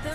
Hello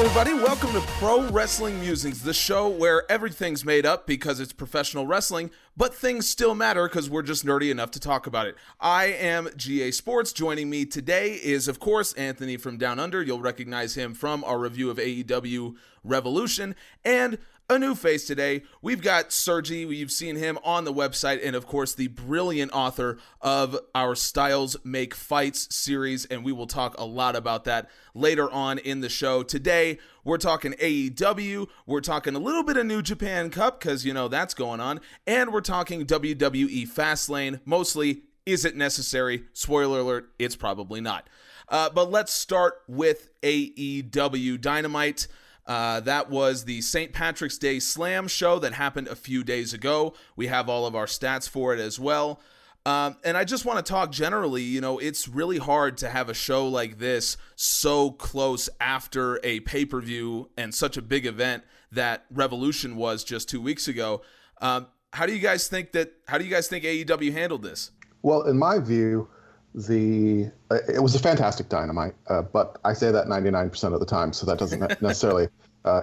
everybody, welcome to Pro Wrestling Musings, the show where everything's made up because it's professional wrestling, but things still matter because we're just nerdy enough to talk about it. I am GA Sports. Joining me today is, of course, Anthony from Down Under. You'll recognize him from our review of AEW Revolution, and a new face today. We've got Sergi. You've seen him on the website, and of course the brilliant author of our Styles Make Fights series, and we will talk a lot about that later on in the show. Today we're talking AEW, we're talking a little bit of New Japan Cup because you know that's going on, and we're talking WWE Fastlane. Mostly, is it necessary? Spoiler alert, it's probably not. But let's start with AEW Dynamite. That was the St. Patrick's Day Slam show that happened a few days ago. We have all of our stats for it as well. And I just want to talk generally, you know, it's really hard to have a show like this so close after a pay-per-view and such a big event that Revolution was just 2 weeks ago. How do you guys think AEW handled this? Well, in my view, it was a fantastic Dynamite, but I say that 99% of the time, so that doesn't necessarily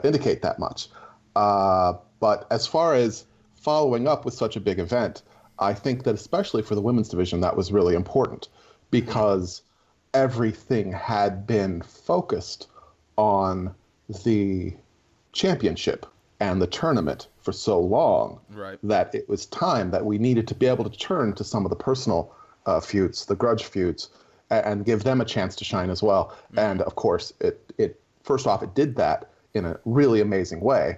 indicate that much. But as far as following up with such a big event, I think that especially for the women's division, that was really important because everything had been focused on the championship and the tournament for so long, right, that it was time that we needed to be able to turn to some of the personal feuds, the grudge feuds, and give them a chance to shine as well. Mm-hmm. And of course, it first off, it did that in a really amazing way,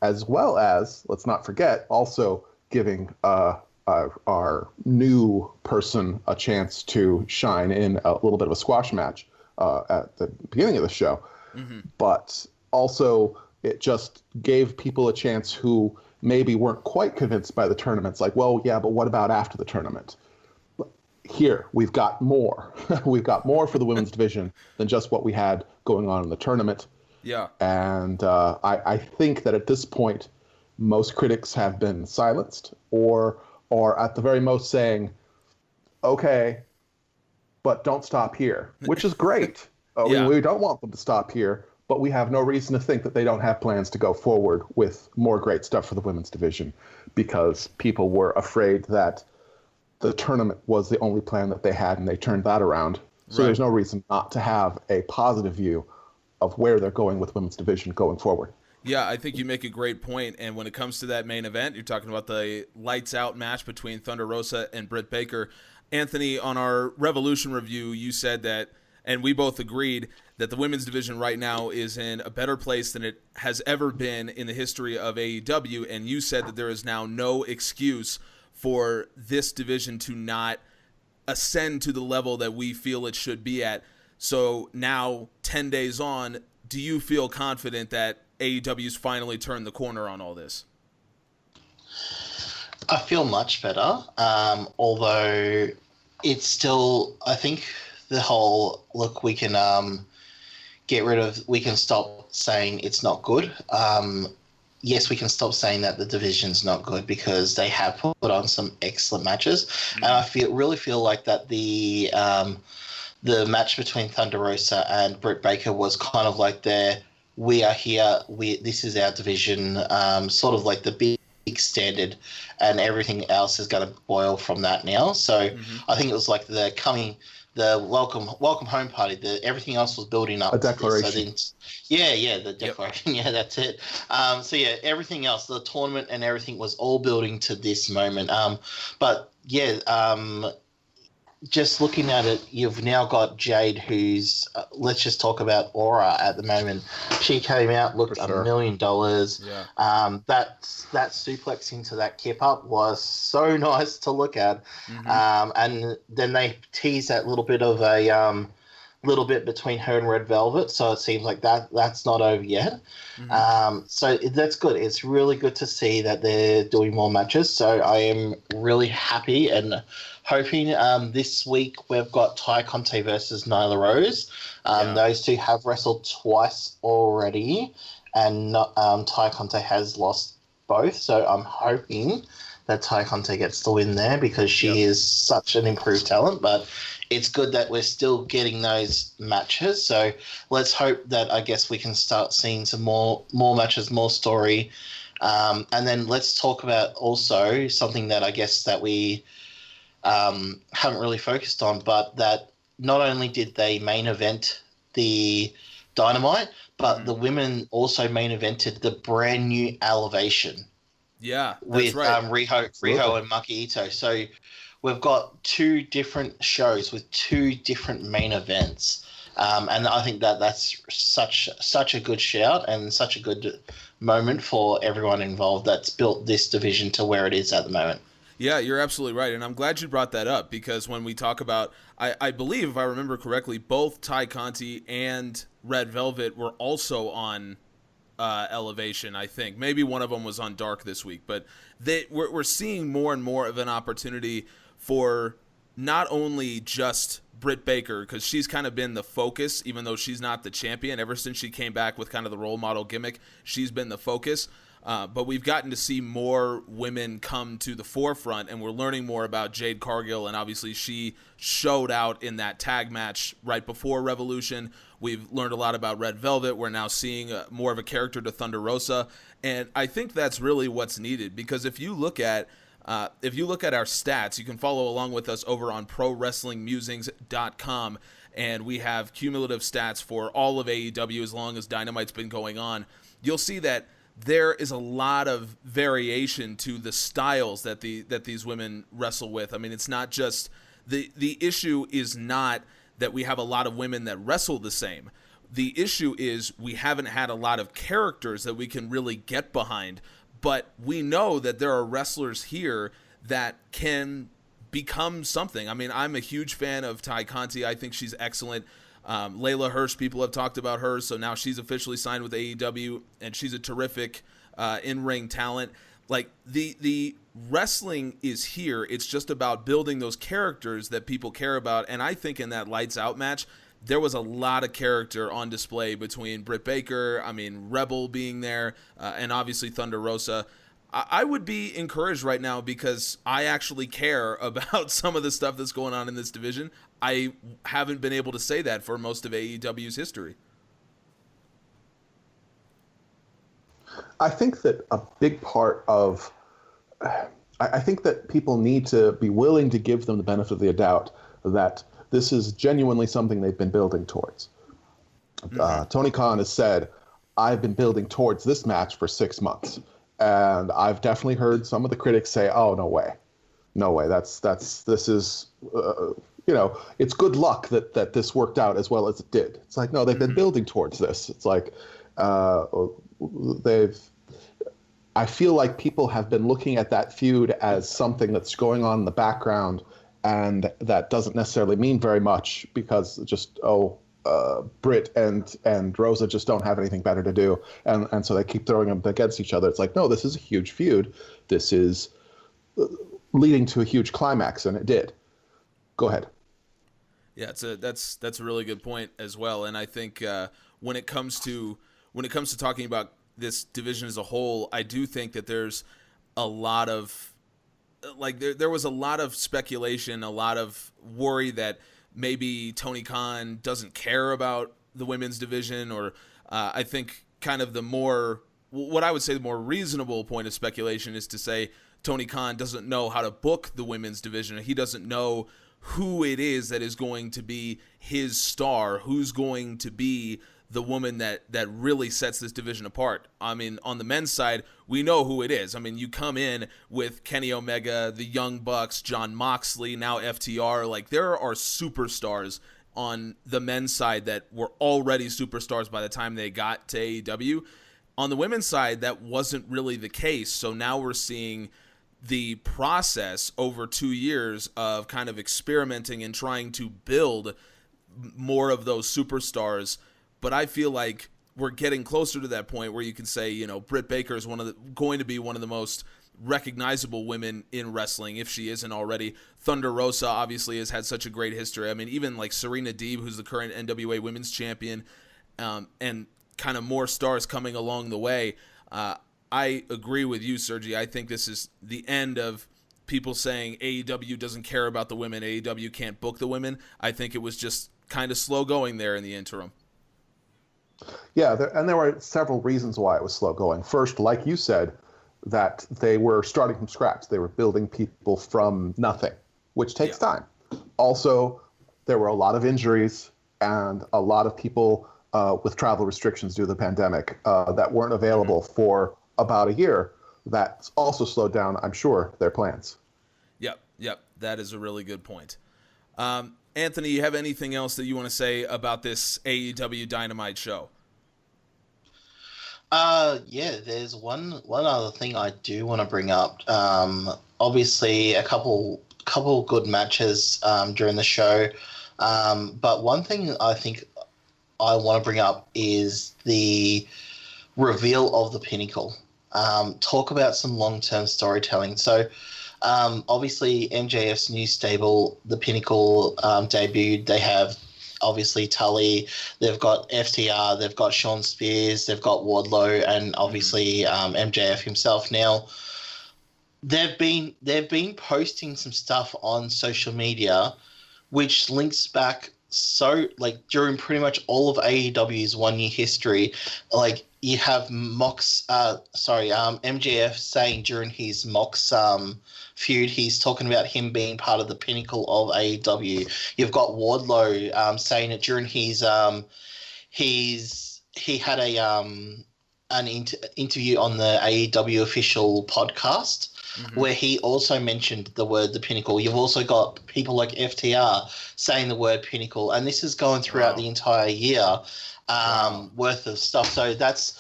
as well as, let's not forget, also giving our new person a chance to shine in a little bit of a squash match at the beginning of the show. Mm-hmm. But also, it just gave people a chance who maybe weren't quite convinced by the tournaments, like, well, yeah, but what about after the tournament? Here, we've got more. We've got more for the women's division than just what we had going on in the tournament. Yeah. And I think that at this point, most critics have been silenced or at the very most saying, okay, but don't stop here, which is great. Yeah. We don't want them to stop here, but we have no reason to think that they don't have plans to go forward with more great stuff for the women's division because people were afraid that the tournament was the only plan that they had, and they turned that around. So There's no reason not to have a positive view of where they're going with women's division going forward. Yeah, I think you make a great point. And when it comes to that main event, you're talking about the lights out match between Thunder Rosa and Britt Baker. Anthony, on our Revolution review, you said that, and we both agreed, that the women's division right now is in a better place than it has ever been in the history of AEW. And you said that there is now no excuse for this division to not ascend to the level that we feel it should be at. So now, 10 days on, do you feel confident that AEW's finally turned the corner on all this? I feel much better, although it's still, I think the whole, look, we can we can stop saying it's not good. Yes, we can stop saying that the division's not good because they have put on some excellent matches. Mm-hmm. And I really feel like that the match between Thunder Rosa and Britt Baker was kind of like we are here, this is our division, sort of like the big standard, and everything else is going to boil from that now. So I think it was like the welcome home party. Everything else was building up. A declaration. The declaration. Yep. Yeah, that's it. So yeah, everything else, the tournament and everything was all building to this moment. But yeah, just looking at it, you've now got Jade, who's let's just talk about Aura at the moment. She came out, looked $1 million. Yeah. That suplex into that kip up was so nice to look at. Mm-hmm. And then they teased that little bit of a little bit between her and Red Velvet, so it seems like that's not over yet. Mm-hmm. So that's good. It's really good to see that they're doing more matches. So I am really happy and hoping this week we've got Ty Conte versus Nyla Rose. Those two have wrestled twice already, and Ty Conte has lost both. So I'm hoping that Ty Conte gets the win there because she is such an improved talent. But it's good that we're still getting those matches. So let's hope that I guess we can start seeing some more matches, more story. And then let's talk about also something that I guess that we haven't really focused on, but that not only did they main event the Dynamite, but the women also main evented the brand new Elevation. Yeah, that's with right. Riho and Maki Ito. So we've got two different shows with two different main events. And I think that that's such a good shout and such a good moment for everyone involved that's built this division to where it is at the moment. Yeah, you're absolutely right. And I'm glad you brought that up because when we talk about, I believe, if I remember correctly, both Ty Conti and Red Velvet were also on Elevation, I think. Maybe one of them was on Dark this week. But we're seeing more and more of an opportunity for not only just Britt Baker, because she's kind of been the focus, even though she's not the champion. Ever since she came back with kind of the role model gimmick, she's been the focus. But we've gotten to see more women come to the forefront, and we're learning more about Jade Cargill, and obviously she showed out in that tag match right before Revolution. We've learned a lot about Red Velvet. We're now seeing more of a character to Thunder Rosa, and I think that's really what's needed, because if you look at our stats, you can follow along with us over on ProWrestlingMusings.com, and we have cumulative stats for all of AEW as long as Dynamite's been going on. You'll see that there is a lot of variation to the styles that these women wrestle with. I mean, it's not just the issue is not that we have a lot of women that wrestle the same. The issue is we haven't had a lot of characters that we can really get behind, but we know that there are wrestlers here that can become something. I mean, I'm a huge fan of Ty Conti. I think she's excellent. Layla Hirsch, people have talked about her, so now she's officially signed with AEW, and she's a terrific in-ring talent. Like, the wrestling is here. It's just about building those characters that people care about, and I think in that Lights Out match, there was a lot of character on display between Britt Baker, Rebel being there, and obviously Thunder Rosa. I would be encouraged right now because I actually care about some of the stuff that's going on in this division. I haven't been able to say that for most of AEW's history. I think that a big part of, I think that people need to be willing to give them the benefit of the doubt that this is genuinely something they've been building towards. Tony Khan has said, I've been building towards this match for 6 months. And I've definitely heard some of the critics say, "Oh, no way, this is, it's good luck that this worked out as well as it did." It's like, no, they've been building towards this. It's like I feel like people have been looking at that feud as something that's going on in the background, and that doesn't necessarily mean very much because just Britt and Rosa just don't have anything better to do, and so they keep throwing them against each other. It's like, no, this is a huge feud. This is leading to a huge climax, and it did. Go ahead. Yeah, that's a really good point as well. And I think when it comes to talking about this division as a whole, I do think that there's a lot of there was a lot of speculation, a lot of worry that maybe Tony Khan doesn't care about the women's division, or I think kind of the more reasonable point of speculation is to say Tony Khan doesn't know how to book the women's division. He doesn't know who it is that is going to be his star, who's going to be the woman that really sets this division apart. I mean, on the men's side, we know who it is. I mean, you come in with Kenny Omega, the Young Bucks, Jon Moxley, now FTR. Like, there are superstars on the men's side that were already superstars by the time they got to AEW. On the women's side, that wasn't really the case. So now we're seeing the process over 2 years of kind of experimenting and trying to build more of those superstars. But I feel like we're getting closer to that point where you can say, Britt Baker is going to be one of the most recognizable women in wrestling, if she isn't already. Thunder Rosa obviously has had such a great history. I mean, even like Serena Deeb, who's the current NWA Women's Champion, and kind of more stars coming along the way. I agree with you, Sergi. I think this is the end of people saying AEW doesn't care about the women, AEW can't book the women. I think it was just kind of slow going there in the interim. Yeah, there were several reasons why it was slow going. First, like you said, that they were starting from scratch. They were building people from nothing, which takes time. Also, there were a lot of injuries and a lot of people with travel restrictions due to the pandemic that weren't available for about a year. That also slowed down, I'm sure, their plans. Yep. That is a really good point. Anthony, you have anything else that you want to say about this AEW Dynamite show? Yeah, there's one other thing I do want to bring up. Obviously, a couple good matches during the show, but one thing I think I want to bring up is the reveal of the Pinnacle. Talk about some long-term storytelling. So, obviously, MJF's new stable, the Pinnacle, debuted. They have obviously Tully, they've got FTR, they've got Sean Spears, they've got Wardlow, and obviously MJF himself. Now, they've been posting some stuff on social media, which links back during pretty much all of AEW's 1 year history. Like, you have MJF saying during his Mox feud, he's talking about him being part of the Pinnacle of AEW. You've got Wardlow saying it during his he had an interview on the AEW official podcast where he also mentioned the word the Pinnacle. You've also got people like FTR saying the word Pinnacle, and this is going throughout the entire year worth of stuff. So that's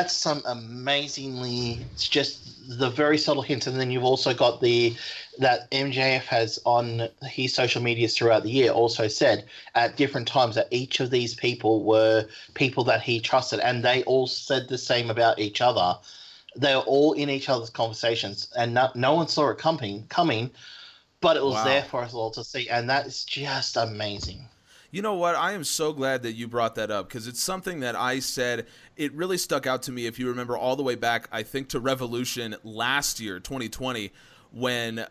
some amazingly, just the very subtle hint. And then you've also got that MJF has on his social medias throughout the year also said at different times that each of these people were people that he trusted, and they all said the same about each other. They were all in each other's conversations, and no one saw it coming, but it was there for us all to see, and that is just amazing. You know what? I am so glad that you brought that up, because it's something that I said. It really stuck out to me, if you remember, all the way back, I think, to Revolution last year, 2020, when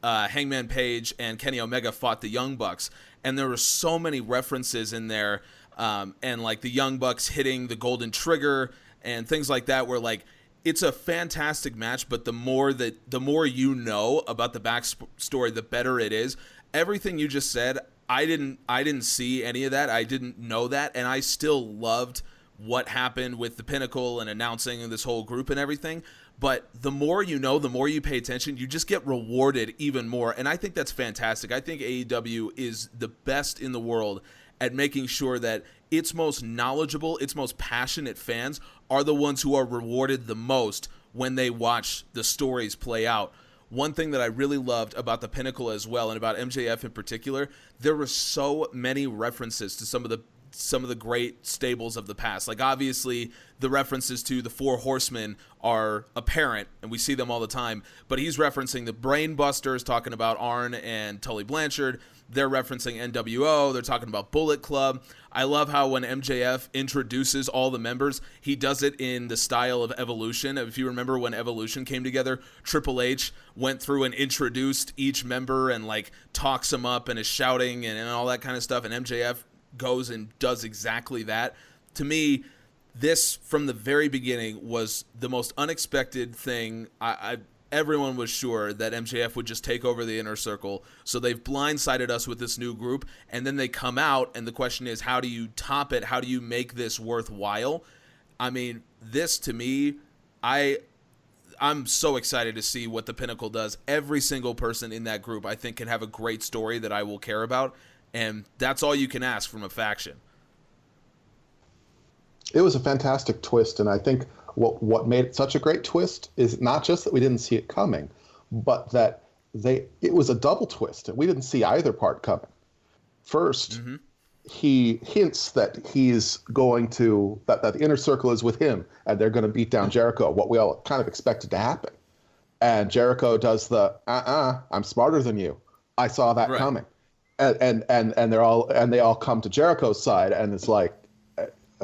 Hangman Page and Kenny Omega fought the Young Bucks. And there were so many references in there, and like the Young Bucks hitting the Golden Trigger and things like that, where like it's a fantastic match, but the more you know about the backstory, the better it is. Everything you just said, I didn't see any of that. I didn't know that, and I still loved what happened with the Pinnacle and announcing this whole group and everything. But the more you know, the more you pay attention, you just get rewarded even more. And I think that's fantastic. I think AEW is the best in the world at making sure that its most knowledgeable, its most passionate fans are the ones who are rewarded the most when they watch the stories play out. One thing that I really loved about the Pinnacle as well, and about MJF in particular, there were so many references to some of the great stables of the past. Like, obviously, the references to the Four Horsemen are apparent, and we see them all the time. But he's referencing the Brain Busters, talking about Arn and Tully Blanchard. They're referencing NWO. They're talking about Bullet Club. I love how when MJF introduces all the members, he does it in the style of Evolution. If you remember when Evolution came together, Triple H went through and introduced each member and like talks them up and is shouting and all that kind of stuff. And MJF goes and does exactly that. To me, this from the very beginning was the most unexpected thing. Everyone was sure that MJF would just take over the Inner Circle, so they've blindsided us with this new group, and then they come out, and the question is, how do you top it? How do you make this worthwhile? I mean, this, to me, I'm so excited to see what the Pinnacle does. Every single person in that group, I think, can have a great story that I will care about, and that's all you can ask from a faction. It was a fantastic twist, and I think what made it such a great twist is not just that we didn't see it coming, but that it was a double twist, and we didn't see either part coming. First, he hints that he's going to that the Inner Circle is with him, and they're going to beat down Jericho, what we all kind of expected to happen. And Jericho does the I'm smarter than you. I saw that coming. And they all come to Jericho's side, and it's like,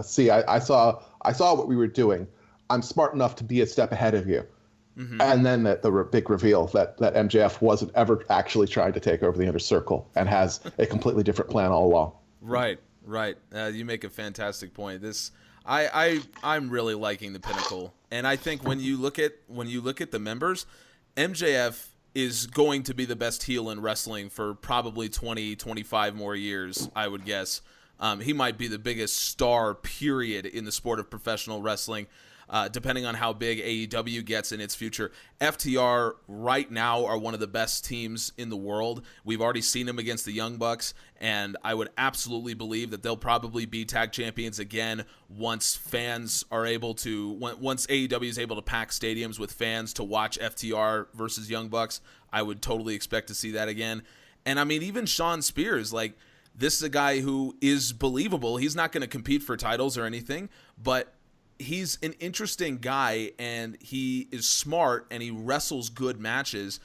see, I saw what we were doing. I'm smart enough to be a step ahead of you. And then the big reveal that MJF wasn't ever actually trying to take over the Inner Circle and has a completely different plan all along. Right. You make a fantastic point. I'm really liking the Pinnacle, and I think when you look at the members, MJF is going to be the best heel in wrestling for probably 20, 25 more years, I would guess. He might be the biggest star, period, in the sport of professional wrestling. Depending on how big AEW gets in its future. FTR right now are one of the best teams in the world. We've already seen them against the Young Bucks, and I would absolutely believe that they'll probably be tag champions again once fans are able to, once AEW is able to pack stadiums with fans to watch FTR versus Young Bucks. I would totally expect to see that again. And I mean, even Shawn Spears, like, this is a guy who is believable. He's not going to compete for titles or anything, but he's an interesting guy, and he is smart, and he wrestles good matches.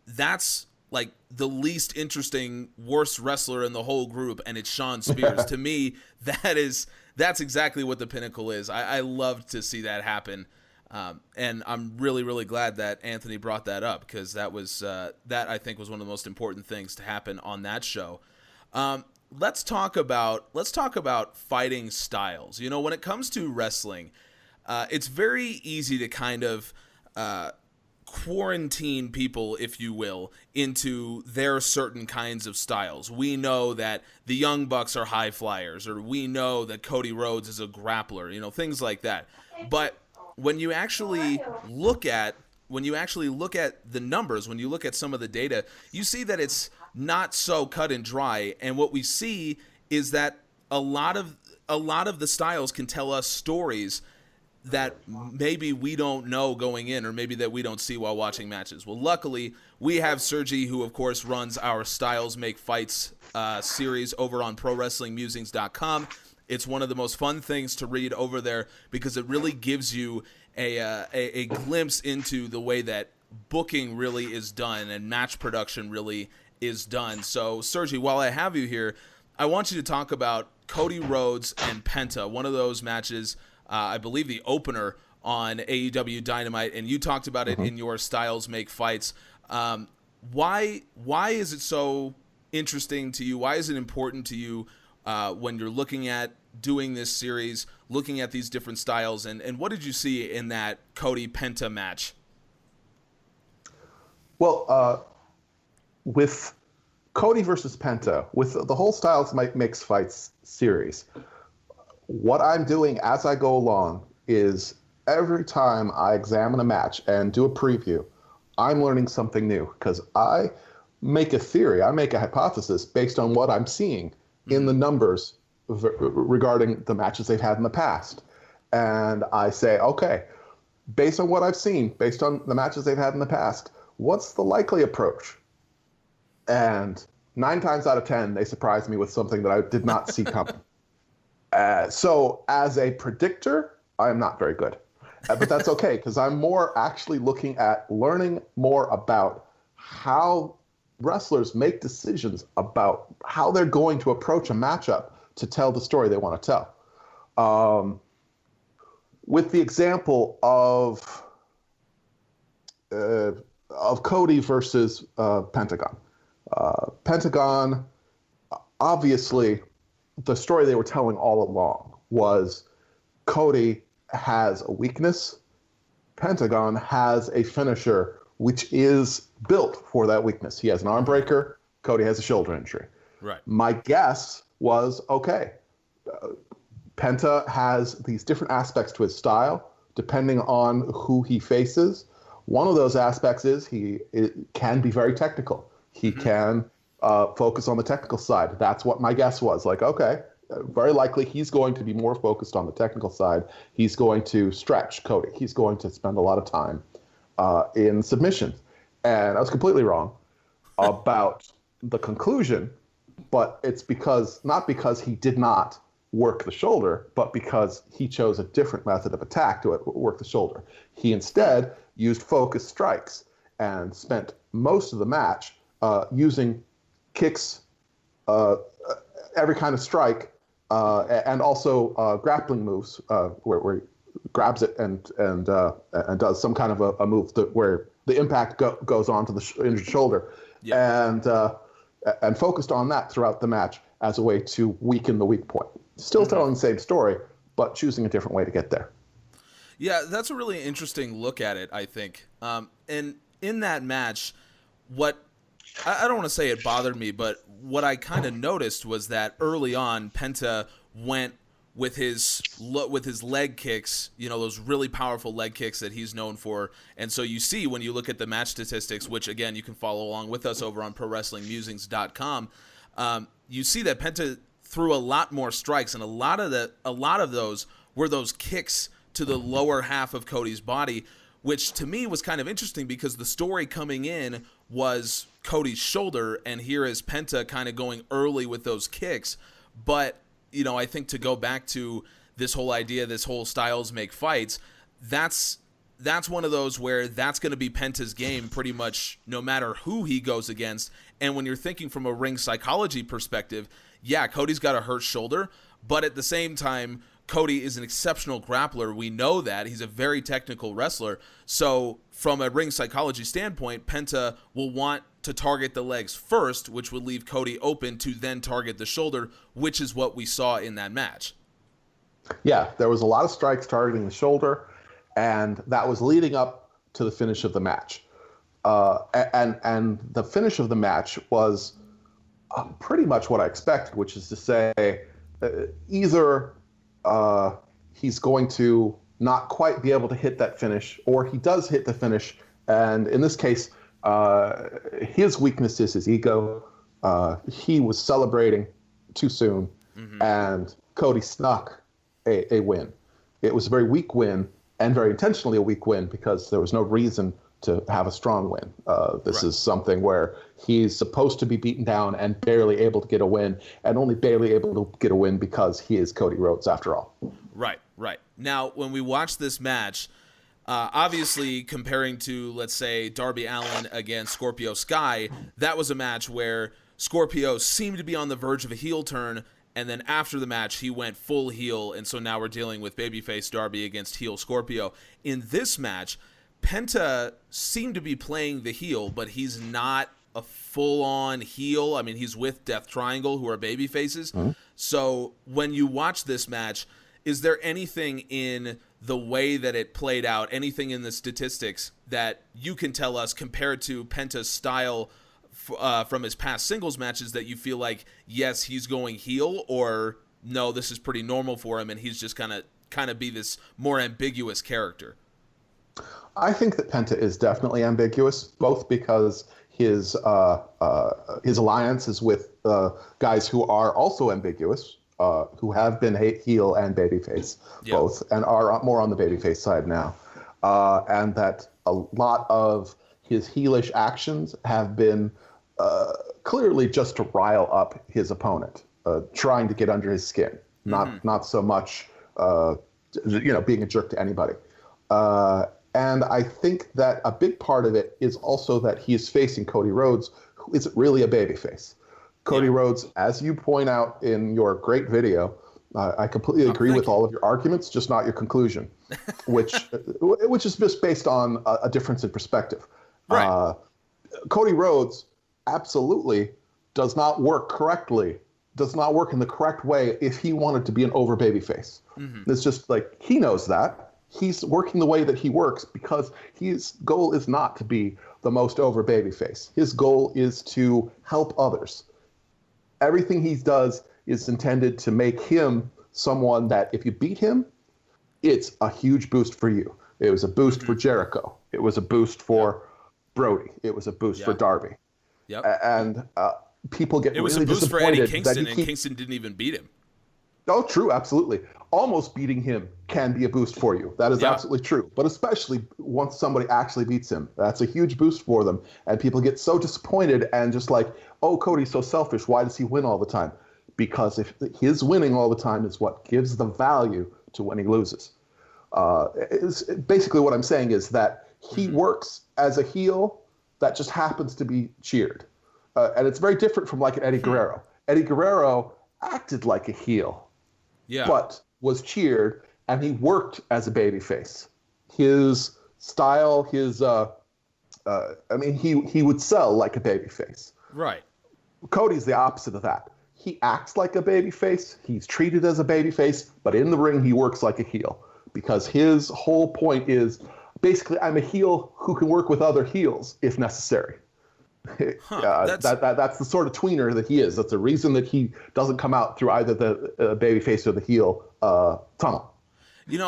That's like the least interesting, worst wrestler in the whole group, and it's Shawn Spears. To me, that's exactly what the Pinnacle is. I love to see that happen, and I'm really, really glad that Anthony brought that up, because that was that I think was one of the most important things to happen on that show. Let's talk about fighting styles. You know, when it comes to wrestling, it's very easy to kind of quarantine people, if you will, into their certain kinds of styles. We know that the Young Bucks are high flyers, or we know that Cody Rhodes is a grappler, you know, things like that. But when you actually look at the numbers, when you look at some of the data, you see that it's not so cut and dry. And what we see is that a lot of the styles can tell us stories that maybe we don't know going in, or maybe that we don't see while watching matches. Well, luckily, we have Sergi, who, of course, runs our Styles Make Fights series over on ProWrestlingMusings.com. It's one of the most fun things to read over there, because it really gives you a glimpse into the way that booking really is done and match production really is done. So, Sergi, while I have you here, I want you to talk about Cody Rhodes and Penta, one of those matches, I believe the opener on AEW Dynamite, and you talked about it in your Styles Make Fights. Why is it so interesting to you? Why is it important to you when you're looking at doing this series, looking at these different styles, and what did you see in that Cody Penta match? Well, with Cody versus Penta, with the whole Styles Makes Fights series, what I'm doing as I go along is every time I examine a match and do a preview, I'm learning something new, because I make a theory, I make a hypothesis based on what I'm seeing in the numbers regarding the matches they've had in the past. And I say, okay, based on what I've seen, based on the matches they've had in the past, what's the likely approach? And 9 times out of 10, they surprise me with something that I did not see coming. So as a predictor, I am not very good. But that's okay, because I'm more actually looking at learning more about how wrestlers make decisions about how they're going to approach a matchup to tell the story they want to tell. With the example of Cody versus Pentagon. Pentagon, obviously, the story they were telling all along was Cody has a weakness. Pentagon has a finisher which is built for that weakness. He has an arm breaker. Cody has a shoulder injury. Right. My guess was, okay, Penta has these different aspects to his style depending on who he faces. One of those aspects is it can be very technical. He can focus on the technical side. That's what my guess was. Like, okay, very likely he's going to be more focused on the technical side. He's going to stretch Cody. He's going to spend a lot of time in submissions. And I was completely wrong about the conclusion, but it's not because he did not work the shoulder, but because he chose a different method of attack to work the shoulder. He instead used focused strikes and spent most of the match using kicks, every kind of strike, and also grappling moves where grabs it and does some kind of a move where the impact goes onto the injured shoulder, and focused on that throughout the match as a way to weaken the weak point. Still telling the same story, but choosing a different way to get there. Yeah, that's a really interesting look at it, I think. And in that match, what I don't want to say it bothered me, but what I kind of noticed was that early on, Penta went with his leg kicks, those really powerful leg kicks that he's known for. And so you see when you look at the match statistics, which again you can follow along with us over on ProWrestlingMusings.com, you see that Penta threw a lot more strikes, and a lot of those were those kicks to the lower half of Cody's body, which to me was kind of interesting because the story coming in was Cody's shoulder, and here is Penta kind of going early with those kicks. But I think to go back to this whole idea, this whole styles make fights, that's one of those where that's going to be Penta's game pretty much no matter who he goes against. And when you're thinking from a ring psychology perspective, yeah, Cody's got a hurt shoulder, but at the same time, Cody is an exceptional grappler. We know that. He's a very technical wrestler. So from a ring psychology standpoint, Penta will want to target the legs first, which would leave Cody open to then target the shoulder, which is what we saw in that match. Yeah, there was a lot of strikes targeting the shoulder, and that was leading up to the finish of the match. And the finish of the match was pretty much what I expected, which is to say either he's going to not quite be able to hit that finish, or he does hit the finish, and in this case, his weakness is his ego. He was celebrating too soon, and Cody snuck a win. It was a very weak win, and very intentionally a weak win, because there was no reason to have a strong win. This is something where he's supposed to be beaten down and barely able to get a win, and only barely able to get a win because he is Cody Rhodes after all. Right. Now, when we watch this match, obviously comparing to, let's say, Darby Allin against Scorpio Sky, that was a match where Scorpio seemed to be on the verge of a heel turn, and then after the match, he went full heel, and so now we're dealing with babyface Darby against heel Scorpio. In this match, Penta seemed to be playing the heel, but he's not a full-on heel. I mean, he's with Death Triangle, who are babyfaces. So when you watch this match, is there anything in the way that it played out, anything in the statistics that you can tell us compared to Penta's style from his past singles matches that you feel like, yes, he's going heel, or no, this is pretty normal for him and he's just kind of be this more ambiguous character? I think that Penta is definitely ambiguous, both because his alliance is with guys who are also ambiguous, who have been heel and babyface both, and are more on the babyface side now, and that a lot of his heelish actions have been clearly just to rile up his opponent, trying to get under his skin, not so much being a jerk to anybody. And I think that a big part of it is also that he is facing Cody Rhodes, who isn't really a babyface. Cody Rhodes, as you point out in your great video, I completely agree with all of your arguments, just not your conclusion, which is just based on a difference in perspective. Right. Cody Rhodes absolutely does not work correctly, does not work in the correct way if he wanted to be an over babyface. It's just like, he knows that. He's working the way that he works because his goal is not to be the most over babyface. His goal is to help others. Everything he does is intended to make him someone that if you beat him, it's a huge boost for you. It was a boost for Jericho. It was a boost for Brody. It was a boost for Darby. And people get really disappointed. It was a boost for Eddie Kingston, and Kingston didn't even beat him. Oh, true, absolutely. Almost beating him can be a boost for you. That is absolutely true. But especially once somebody actually beats him, that's a huge boost for them. And people get so disappointed and just like, oh, Cody's so selfish. Why does he win all the time? Because if his winning all the time is what gives the value to when he loses. Basically what I'm saying is that he works as a heel that just happens to be cheered. And it's very different from like an Eddie Guerrero. Eddie Guerrero acted like a heel. But was cheered, and he worked as a babyface. His style, he would sell like a babyface. Right. Cody's the opposite of that. He acts like a babyface. He's treated as a babyface, but in the ring, he works like a heel because his whole point is basically, I'm a heel who can work with other heels if necessary. That's the sort of tweener that he is. That's the reason that he doesn't come out through either the babyface or the heel tunnel.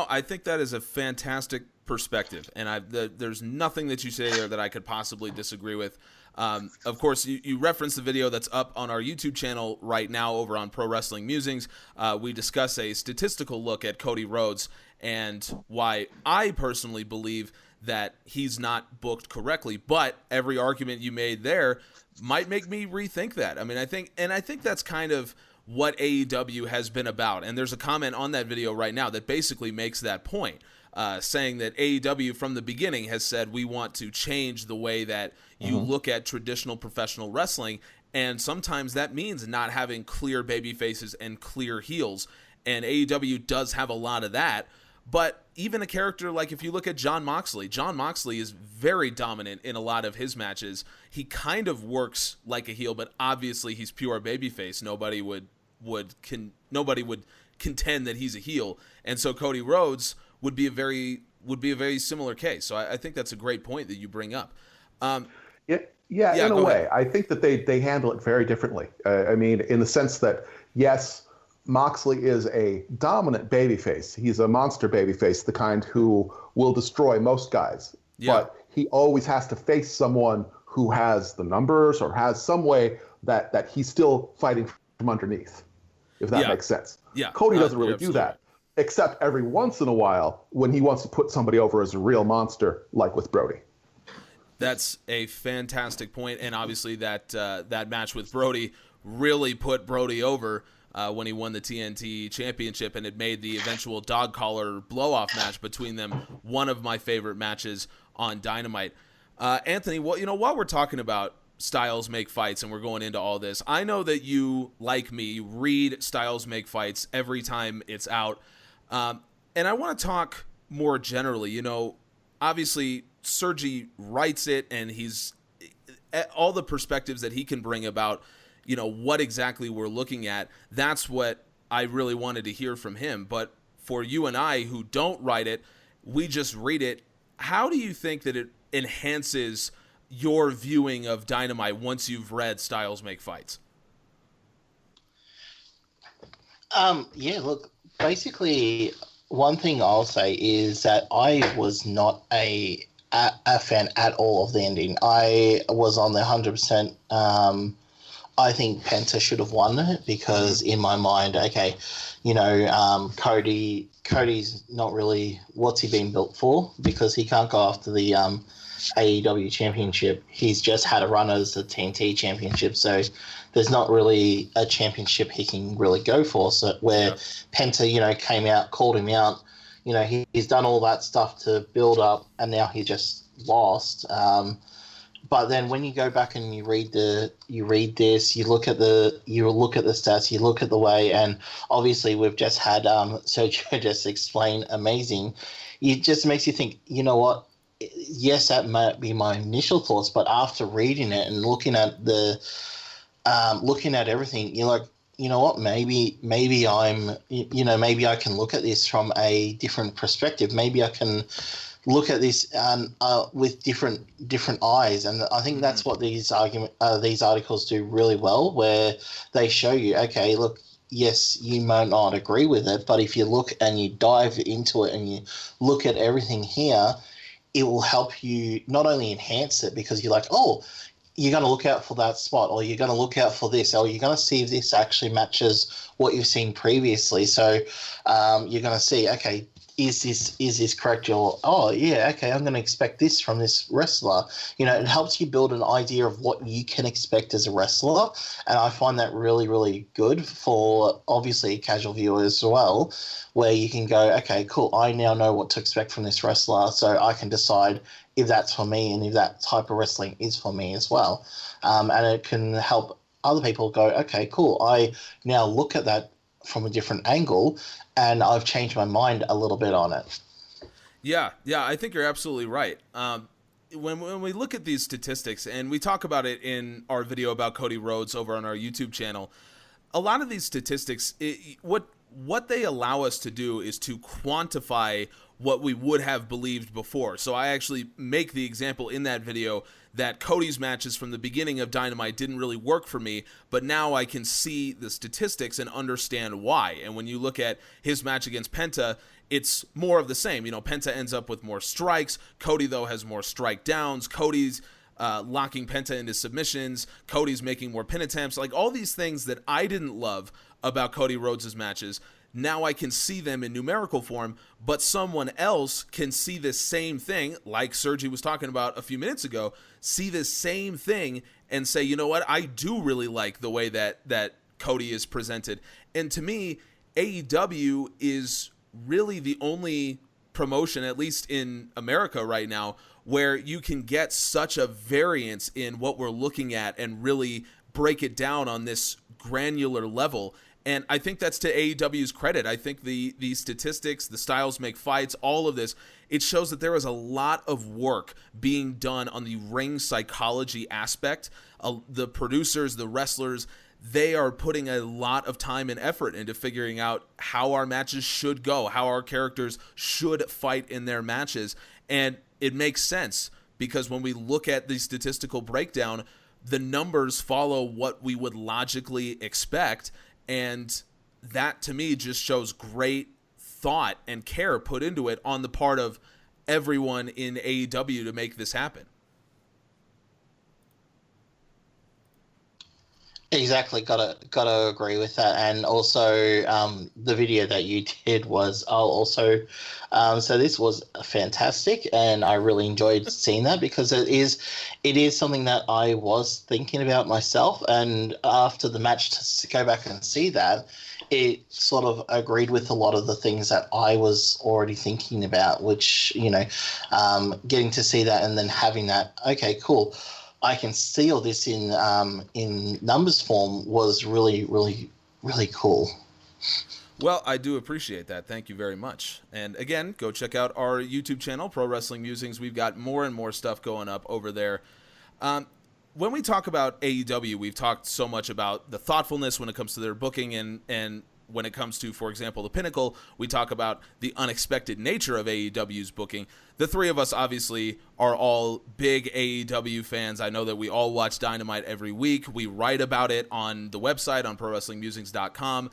I think that is a fantastic perspective, and there's nothing that you say there that I could possibly disagree with. Of course, you referenced the video that's up on our YouTube channel right now over on Pro Wrestling Musings. We discuss a statistical look at Cody Rhodes and why I personally believe that he's not booked correctly, but every argument you made there might make me rethink that. I think that's kind of what AEW has been about. And there's a comment on that video right now that basically makes that point, saying that AEW from the beginning has said we want to change the way that you look at traditional professional wrestling, and sometimes that means not having clear baby faces and clear heels, and AEW does have a lot of that. But even a character like, if you look at Jon Moxley is very dominant in a lot of his matches. He kind of works like a heel, but obviously he's pure babyface. Nobody would contend that he's a heel, and so Cody Rhodes would be a very similar case. So I think that's a great point that you bring up. In a way, I think that they handle it very differently. In the sense that, yes, Moxley is a dominant babyface. He's a monster babyface, the kind who will destroy most guys. Yeah. But he always has to face someone who has the numbers or has some way that he's still fighting from underneath, if that makes sense. Yeah. Cody doesn't really do that, except every once in a while when he wants to put somebody over as a real monster, like with Brody. That's a fantastic point, and obviously that match with Brody really put Brody over when he won the TNT Championship, and it made the eventual dog collar blow-off match between them one of my favorite matches on Dynamite. Anthony, while we're talking about Styles Make Fights and we're going into all this, I know that you, like me, read Styles Make Fights every time it's out, and I want to talk more generally. Obviously Sergi writes it, and he's all the perspectives that he can bring about what exactly we're looking at. That's what I really wanted to hear from him. But for you and I who don't write it, we just read it. How do you think that it enhances your viewing of Dynamite once you've read Styles Make Fights? Look, basically one thing I'll say is that I was not a fan at all of the ending. I was on the 100%. I think Penta should have won it because in my mind, Cody's not really what's he been built for, because he can't go after the AEW championship. He's just had a run as the TNT championship, so there's not really a championship he can really go for. So where Penta, came out, called him out, he's done all that stuff to build up, and now he just lost. But then when you go back and you read this, you look at the stats, you look at the way, and obviously we've just had Sergio just explain amazing. It just makes you think, you know what? Yes, that might be my initial thoughts, but after reading it and looking at everything, you're like, you know what? Maybe I'm, maybe I can look at this from a different perspective. Maybe I can look at this with different eyes, and I think that's what these articles do really well, where they show you, okay, look, yes, you might not agree with it, but if you look and you dive into it and you look at everything here, it will help you not only enhance it, because you're like, oh, you're going to look out for that spot, or you're going to look out for this, or you're going to see if this actually matches what you've seen previously. So you're going to see, okay, is this correct? I'm going to expect this from this wrestler. It helps you build an idea of what you can expect as a wrestler, and I find that really, really good for obviously casual viewers as well, where you can go, okay, cool, I now know what to expect from this wrestler, so I can decide if that's for me and if that type of wrestling is for me as well. And it can help other people go, okay, cool, I now look at that from a different angle, and I've changed my mind a little bit on it. Yeah, I think you're absolutely right. When we look at these statistics, and we talk about it in our video about Cody Rhodes over on our YouTube channel, a lot of these statistics, what they allow us to do is to quantify what we would have believed before. So I actually make the example in that video that Cody's matches from the beginning of Dynamite didn't really work for me, but now I can see the statistics and understand why. And when you look at his match against Penta, it's more of the same. Penta ends up with more strikes. Cody, though, has more strike downs. Cody's locking Penta into submissions. Cody's making more pin attempts. Like, all these things that I didn't love about Cody Rhodes' matches, now I can see them in numerical form, but someone else can see this same thing, like Sergi was talking about a few minutes ago, see this same thing and say, you know what, I do really like the way that Cody is presented. And to me, AEW is really the only promotion, at least in America right now, where you can get such a variance in what we're looking at and really break it down on this granular level. And I think that's to AEW's credit. I think the statistics, the styles make fights, all of this, it shows that there is a lot of work being done on the ring psychology aspect. The producers, the wrestlers, they are putting a lot of time and effort into figuring out how our matches should go, how our characters should fight in their matches. And it makes sense because when we look at the statistical breakdown, the numbers follow what we would logically expect. And that, to me, just shows great thought and care put into it on the part of everyone in AEW to make this happen. Exactly, gotta agree with that, and also the video that you did was so this was fantastic, and I really enjoyed seeing that because it is something that I was thinking about myself, and after the match to go back and see that, it sort of agreed with a lot of the things that I was already thinking about, which getting to see that and then having that, okay, cool, I can see all this in numbers form was really, really, really cool. Well, I do appreciate that. Thank you very much. And again, go check out our YouTube channel, Pro Wrestling Musings. We've got more and more stuff going up over there. When we talk about AEW, we've talked so much about the thoughtfulness when it comes to their booking and when it comes to, for example, the Pinnacle, we talk about the unexpected nature of AEW's booking. The three of us obviously are all big AEW fans. I know that we all watch Dynamite every week. We write about it on the website on ProWrestlingMusings.com.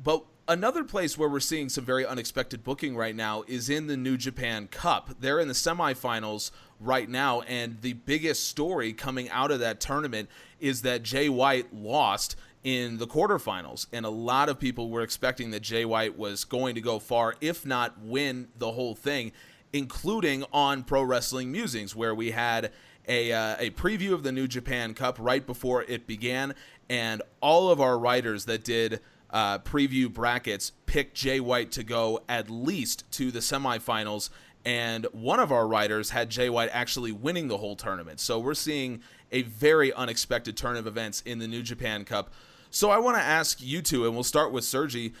But another place where we're seeing some very unexpected booking right now is in the New Japan Cup. They're in the semifinals right now, and the biggest story coming out of that tournament is that Jay White lost in the quarterfinals, and a lot of people were expecting that Jay White was going to go far, if not win the whole thing, including on Pro Wrestling Musings, where we had a preview of the New Japan Cup right before it began, and all of our writers that did preview brackets picked Jay White to go at least to the semifinals, and one of our writers had Jay White actually winning the whole tournament. So we're seeing a very unexpected turn of events in the New Japan Cup. So I want to ask you two, and we'll start with Sergi.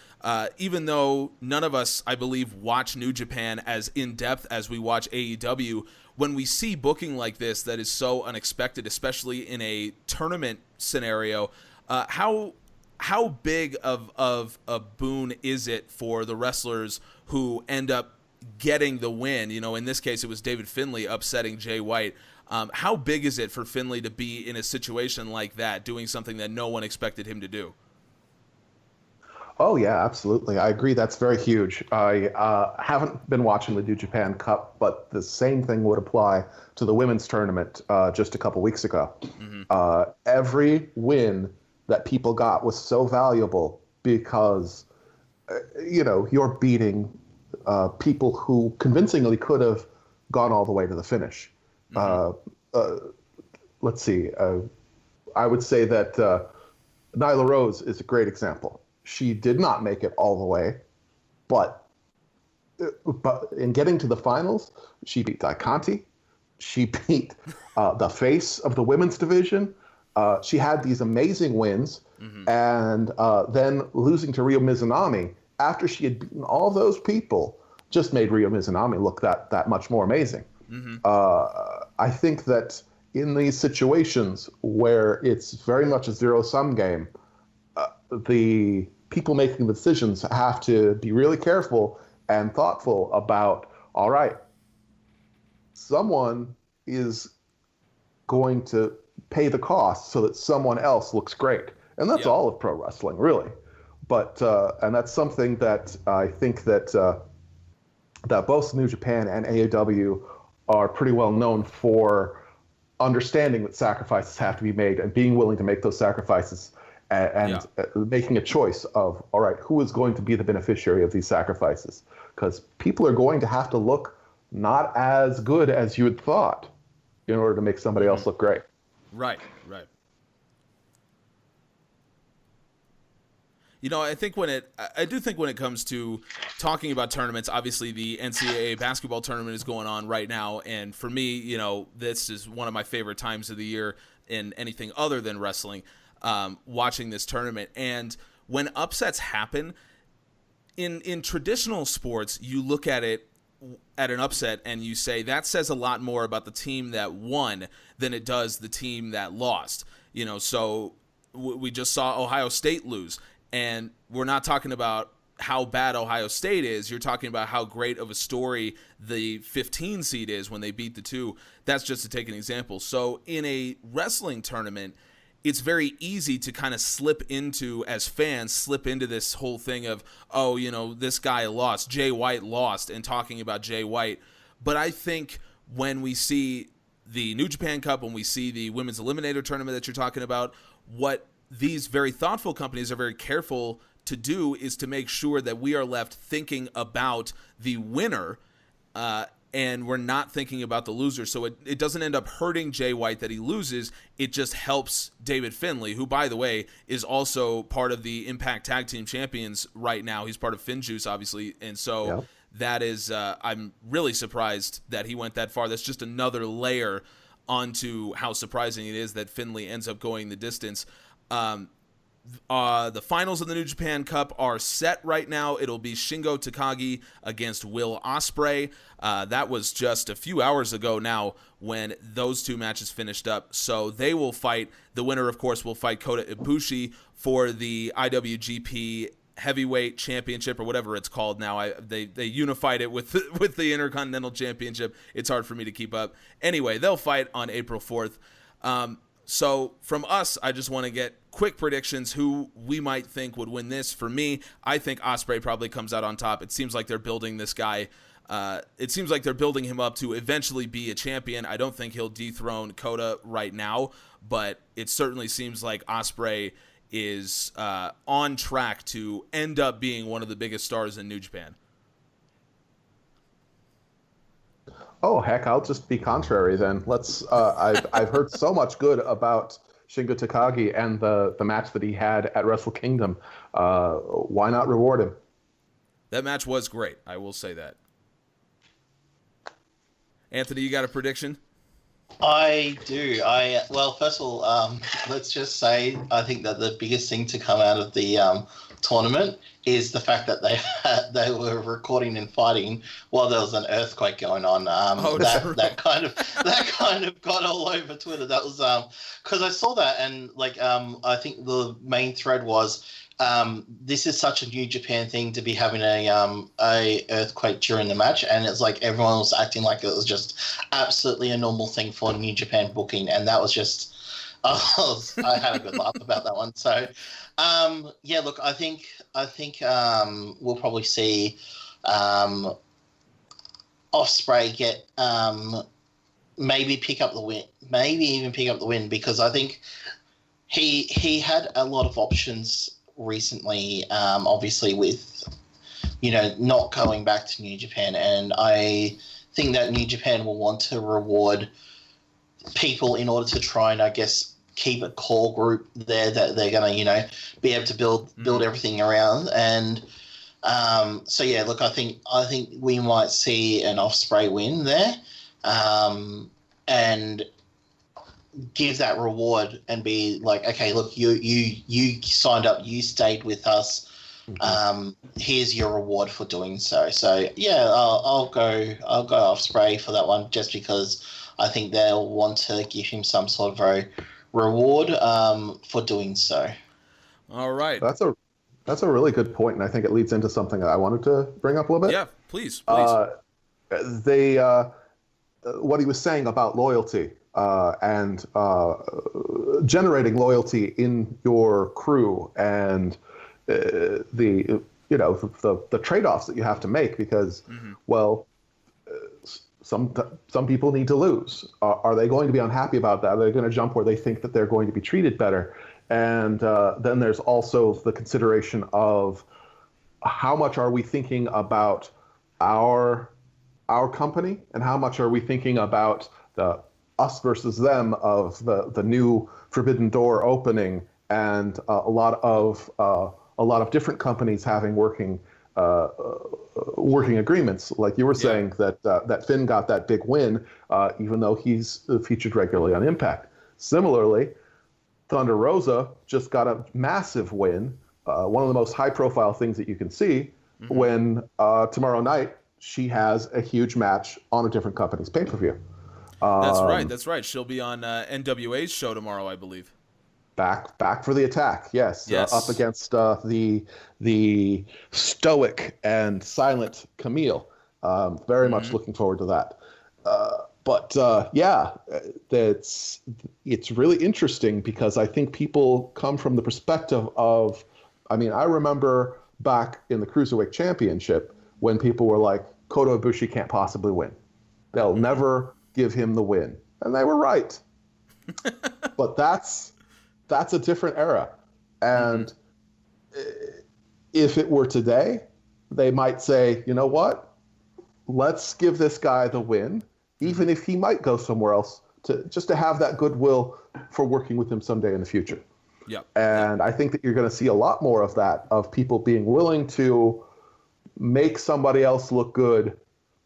Even though none of us, I believe, watch New Japan as in-depth as we watch AEW, when we see booking like this that is so unexpected, especially in a tournament scenario, how big of a boon is it for the wrestlers who end up getting the win? In this case, it was David Finlay upsetting Jay White. How big is it for Finlay to be in a situation like that, doing something that no one expected him to do? Oh, yeah, absolutely. I agree. That's very huge. I haven't been watching the New Japan Cup, but the same thing would apply to the women's tournament just a couple weeks ago. Mm-hmm. Every win that people got was so valuable because, you're beating people who convincingly could have gone all the way to the finish. Let's see. I would say that Nyla Rose is a great example. She did not make it all the way, but in getting to the finals, she beat Dai Conti. She beat the face of the women's division. she had these amazing wins, and then losing to Ryo Mizunami after she had beaten all those people just made Ryo Mizunami look that much more amazing. I think that in these situations where it's very much a zero-sum game, the people making the decisions have to be really careful and thoughtful about, all right, someone is going to pay the cost so that someone else looks great. And that's all of pro wrestling, really. But and that's something that I think that that both New Japan and AEW are pretty well known for understanding that sacrifices have to be made and being willing to make those sacrifices and making a choice of, all right, who is going to be the beneficiary of these sacrifices? Because people are going to have to look not as good as you had thought in order to make somebody else look great. Right. You know, I do think when it comes to talking about tournaments, obviously the NCAA basketball tournament is going on right now. And for me, you know, this is one of my favorite times of the year in anything other than wrestling, watching this tournament. And when upsets happen in traditional sports, you look at it at an upset and you say that says a lot more about the team that won than it does the team that lost. You know, so we just saw Ohio State lose. And we're not talking about how bad Ohio State is. You're talking about how great of a story the 15 seed is when they beat the 2. That's just to take an example. So in a wrestling tournament, it's very easy to kind of slip into, as fans, slip into this whole thing of, oh, you know, this guy lost, Jay White lost, and talking about Jay White. But I think when we see the New Japan Cup, when we see the Women's Eliminator Tournament that you're talking about, what these very thoughtful companies are very careful to do is to make sure that we are left thinking about the winner and we're not thinking about the loser. So it doesn't end up hurting Jay White that he loses. It just helps David Finlay, who, by the way, is also part of the Impact Tag Team Champions right now. He's part of FinJuice, obviously. And so that is, I'm really surprised that he went that far. That's just another layer onto how surprising it is that Finlay ends up going the distance. The finals of the New Japan Cup are set right now. It'll be Shingo Takagi against Will Ospreay. That was just a few hours ago now when those two matches finished up. So they will fight. The winner, of course, will fight Kota Ibushi for the IWGP Heavyweight Championship, or whatever it's called now. They unified it with the Intercontinental Championship. It's hard for me to keep up. Anyway, they'll fight on April 4th. So from us, I just want to get quick predictions who we might think would win this. For me, I think Ospreay probably comes out on top. It seems like they're building this guy. It seems like they're building him up to eventually be a champion. I don't think he'll dethrone Kota right now, but it certainly seems like Ospreay is on track to end up being one of the biggest stars in New Japan. Oh, heck, I'll just be contrary then. I've heard so much good about Shingo Takagi and the match that he had at Wrestle Kingdom. Why not reward him? That match was great. I will say that. Anthony, you got a prediction? I do. Well, first of all, let's just say I think that the biggest thing to come out of the tournament is the fact that they were recording and fighting while there was an earthquake going on. That kind of got all over Twitter. That was because I saw that, and I think the main thread was this is such a New Japan thing to be having a earthquake during the match, and it's like everyone was acting like it was just absolutely a normal thing for New Japan booking, and that was just I had a good laugh about that one. So look, I think we'll probably see Ospreay get maybe pick up the win, maybe even pick up the win, because I think he had a lot of options recently, obviously with not going back to New Japan, and I think that New Japan will want to reward people in order to try and, I guess, keep a core group there that they're going to be able to build everything around. And look, I think we might see an Ospreay win there, and give that reward and be like, okay, look, you signed up, you stayed with us. Here's your reward for doing so. So yeah, I'll go Ospreay for that one, just because I think they'll want to give him some sort of a reward for doing so. All right. That's a really good point, and I think it leads into something that I wanted to bring up a little bit. Yeah, please. What he was saying about loyalty and generating loyalty in your crew, and the trade-offs that you have to make, because some people need to lose. Are they going to be unhappy about that? Are they going to jump where they think that they're going to be treated better? And then there's also the consideration of how much are we thinking about our company, and how much are we thinking about the us versus them of the new Forbidden Door opening, and a lot of different companies having working agreements. Like you were saying, that Finn got that big win, even though he's featured regularly on Impact. Similarly, Thunder Rosa just got a massive win, one of the most high-profile things that you can see, when tomorrow night she has a huge match on a different company's pay-per-view. That's right. She'll be on NWA's show tomorrow, I believe. Back for the attack, yes. Up against the stoic and silent Camille. Very much looking forward to that. It's really interesting, because I think people come from the perspective of, I remember back in the Cruiserweight Championship when people were like, Kota Ibushi can't possibly win. They'll never give him the win. And they were right. But that's a different era. And if it were today, they might say, you know what? Let's give this guy the win, even if he might go somewhere else, just to have that goodwill for working with him someday in the future. Yep. And I think that you're going to see a lot more of that, of people being willing to make somebody else look good,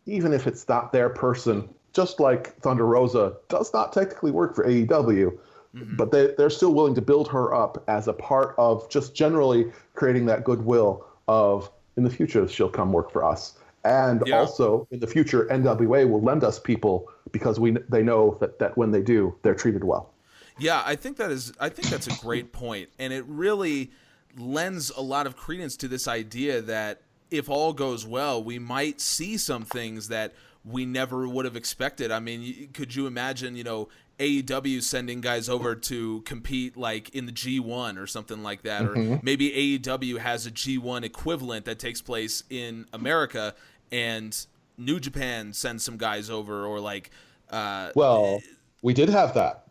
even if it's not their person. Just like Thunder Rosa does not technically work for AEW, but they're still willing to build her up as a part of just generally creating that goodwill of, in the future, she'll come work for us. And also, in the future, NWA will lend us people, because they know that when they do, they're treated well. Yeah, I think that's a great point, and it really lends a lot of credence to this idea that if all goes well, we might see some things that we never would have expected. I mean, could you imagine, AEW sending guys over to compete like in the G1 or something like that, or maybe AEW has a G1 equivalent that takes place in America, and New Japan sends some guys over, or like. Well, we did have that,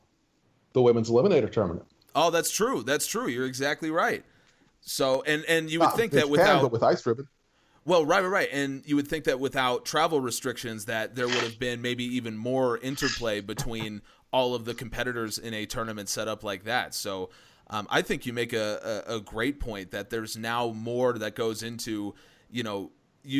the Women's Eliminator Tournament. Oh, that's true. You're exactly right. So, and you would think that Japan, but with Ice Ribbon. Well, right. And you would think that without travel restrictions that there would have been maybe even more interplay between all of the competitors in a tournament set up like that. So I think you make a great point that there's now more that goes into, you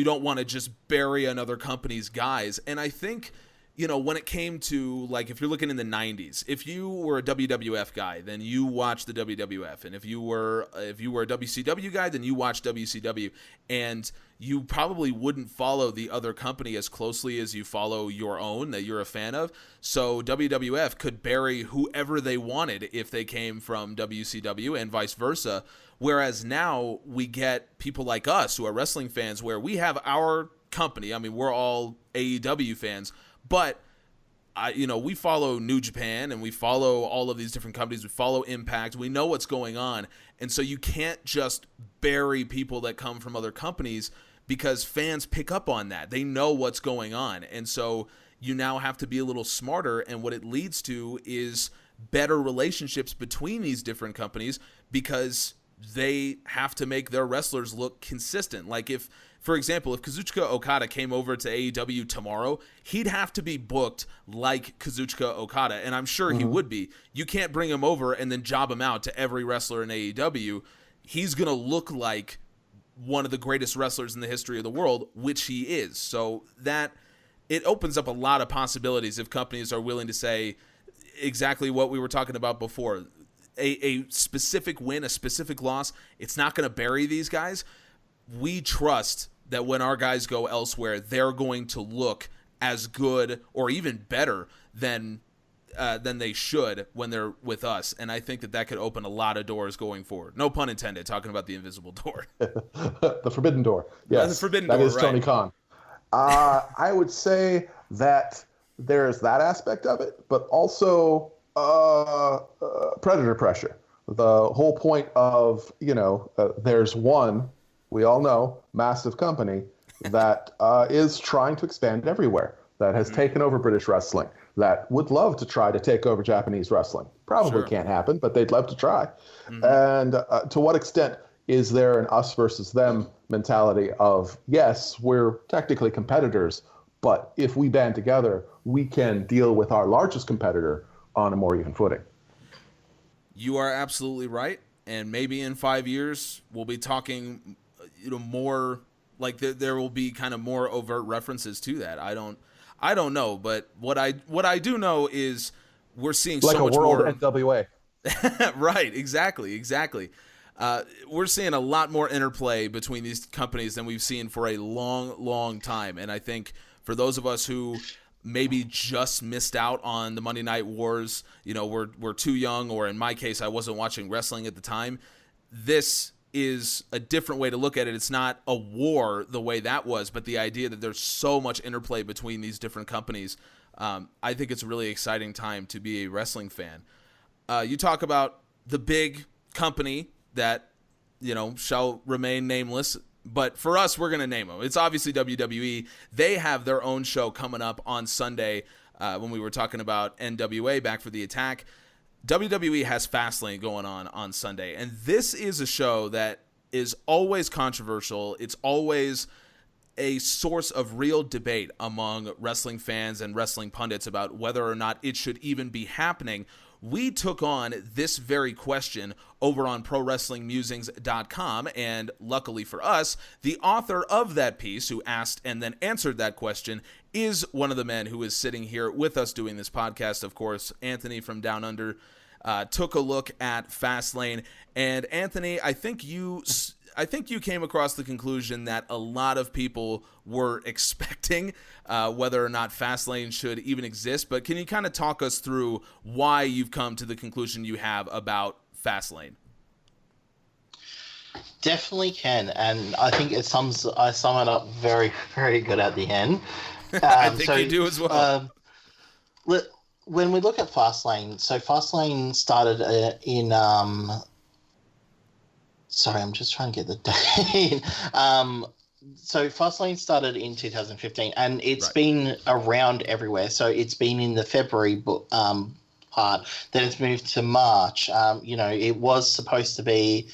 don't want to just bury another company's guys. And I think, when it came to, like, if you're looking in the 90s, if you were a WWF guy, then you watched the WWF. And if you were a WCW guy, then you watched WCW. And you probably wouldn't follow the other company as closely as you follow your own that you're a fan of. So WWF could bury whoever they wanted if they came from WCW, and vice versa. Whereas now we get people like us who are wrestling fans, where we have our company. I mean, we're all AEW fans, but we follow New Japan, and we follow all of these different companies. We follow Impact. We know what's going on. And so you can't just bury people that come from other companies, because fans pick up on that. They know what's going on. And so you now have to be a little smarter. And what it leads to is better relationships between these different companies, because they have to make their wrestlers look consistent. Like if, for example, if Kazuchika Okada came over to AEW tomorrow, he'd have to be booked like Kazuchika Okada, and I'm sure he would be. You can't bring him over and then job him out to every wrestler in AEW. He's going to look like one of the greatest wrestlers in the history of the world, which he is. So that it opens up a lot of possibilities if companies are willing to say, exactly what we were talking about before. A specific win, a specific loss, it's not going to bury these guys. We trust that when our guys go elsewhere, they're going to look as good or even better than they should when they're with us. And I think that could open a lot of doors going forward. No pun intended, talking about the invisible door. The forbidden door. Yes, the forbidden door, that is right. Tony Khan. I would say that there's that aspect of it, but also predator pressure. The whole point of, there's one, we all know, massive company that is trying to expand everywhere, that has taken over British wrestling, that would love to try to take over Japanese wrestling. Probably can't happen, but they'd love to try. And to what extent is there an us versus them mentality of, yes, we're technically competitors, but if we band together, we can deal with our largest competitor on a more even footing? You are absolutely right. And maybe in 5 years, we'll be talking, more like there will be kind of more overt references to that. I don't know, but what I do know is we're seeing like so much more. more NWA. Right, exactly. We're seeing a lot more interplay between these companies than we've seen for a long time. And I think for those of us who maybe just missed out on the Monday Night Wars, we're too young, or in my case, I wasn't watching wrestling at the time. This is a different way to look at it. It's not a war the way that was, but the idea that there's so much interplay between these different companies. I think it's a really exciting time to be a wrestling fan. You talk about the big company that, shall remain nameless, but for us, we're going to name them. It's obviously WWE. They have their own show coming up on Sunday. When we were talking about NWA back for the attack, WWE has Fastlane going on Sunday. And this is a show that is always controversial. It's always a source of real debate among wrestling fans and wrestling pundits about whether or not it should even be happening. We took on this very question over on ProWrestlingMusings.com, and luckily for us, the author of that piece, who asked and then answered that question, is one of the men who is sitting here with us doing this podcast. Of course, Anthony from Down Under took a look at Fastlane, and Anthony, I think you came across the conclusion that a lot of people were expecting, whether or not Fastlane should even exist. But can you kind of talk us through why you've come to the conclusion you have about Fastlane? Definitely can, and I think I sum it up very, very good at the end. I think you do as well. When we look at Fastlane, so Fastlane started in sorry, I'm just trying to get the date. So Fastlane started in 2015, and it's been around everywhere. So it's been in the February part, then it's moved to March. It was supposed to be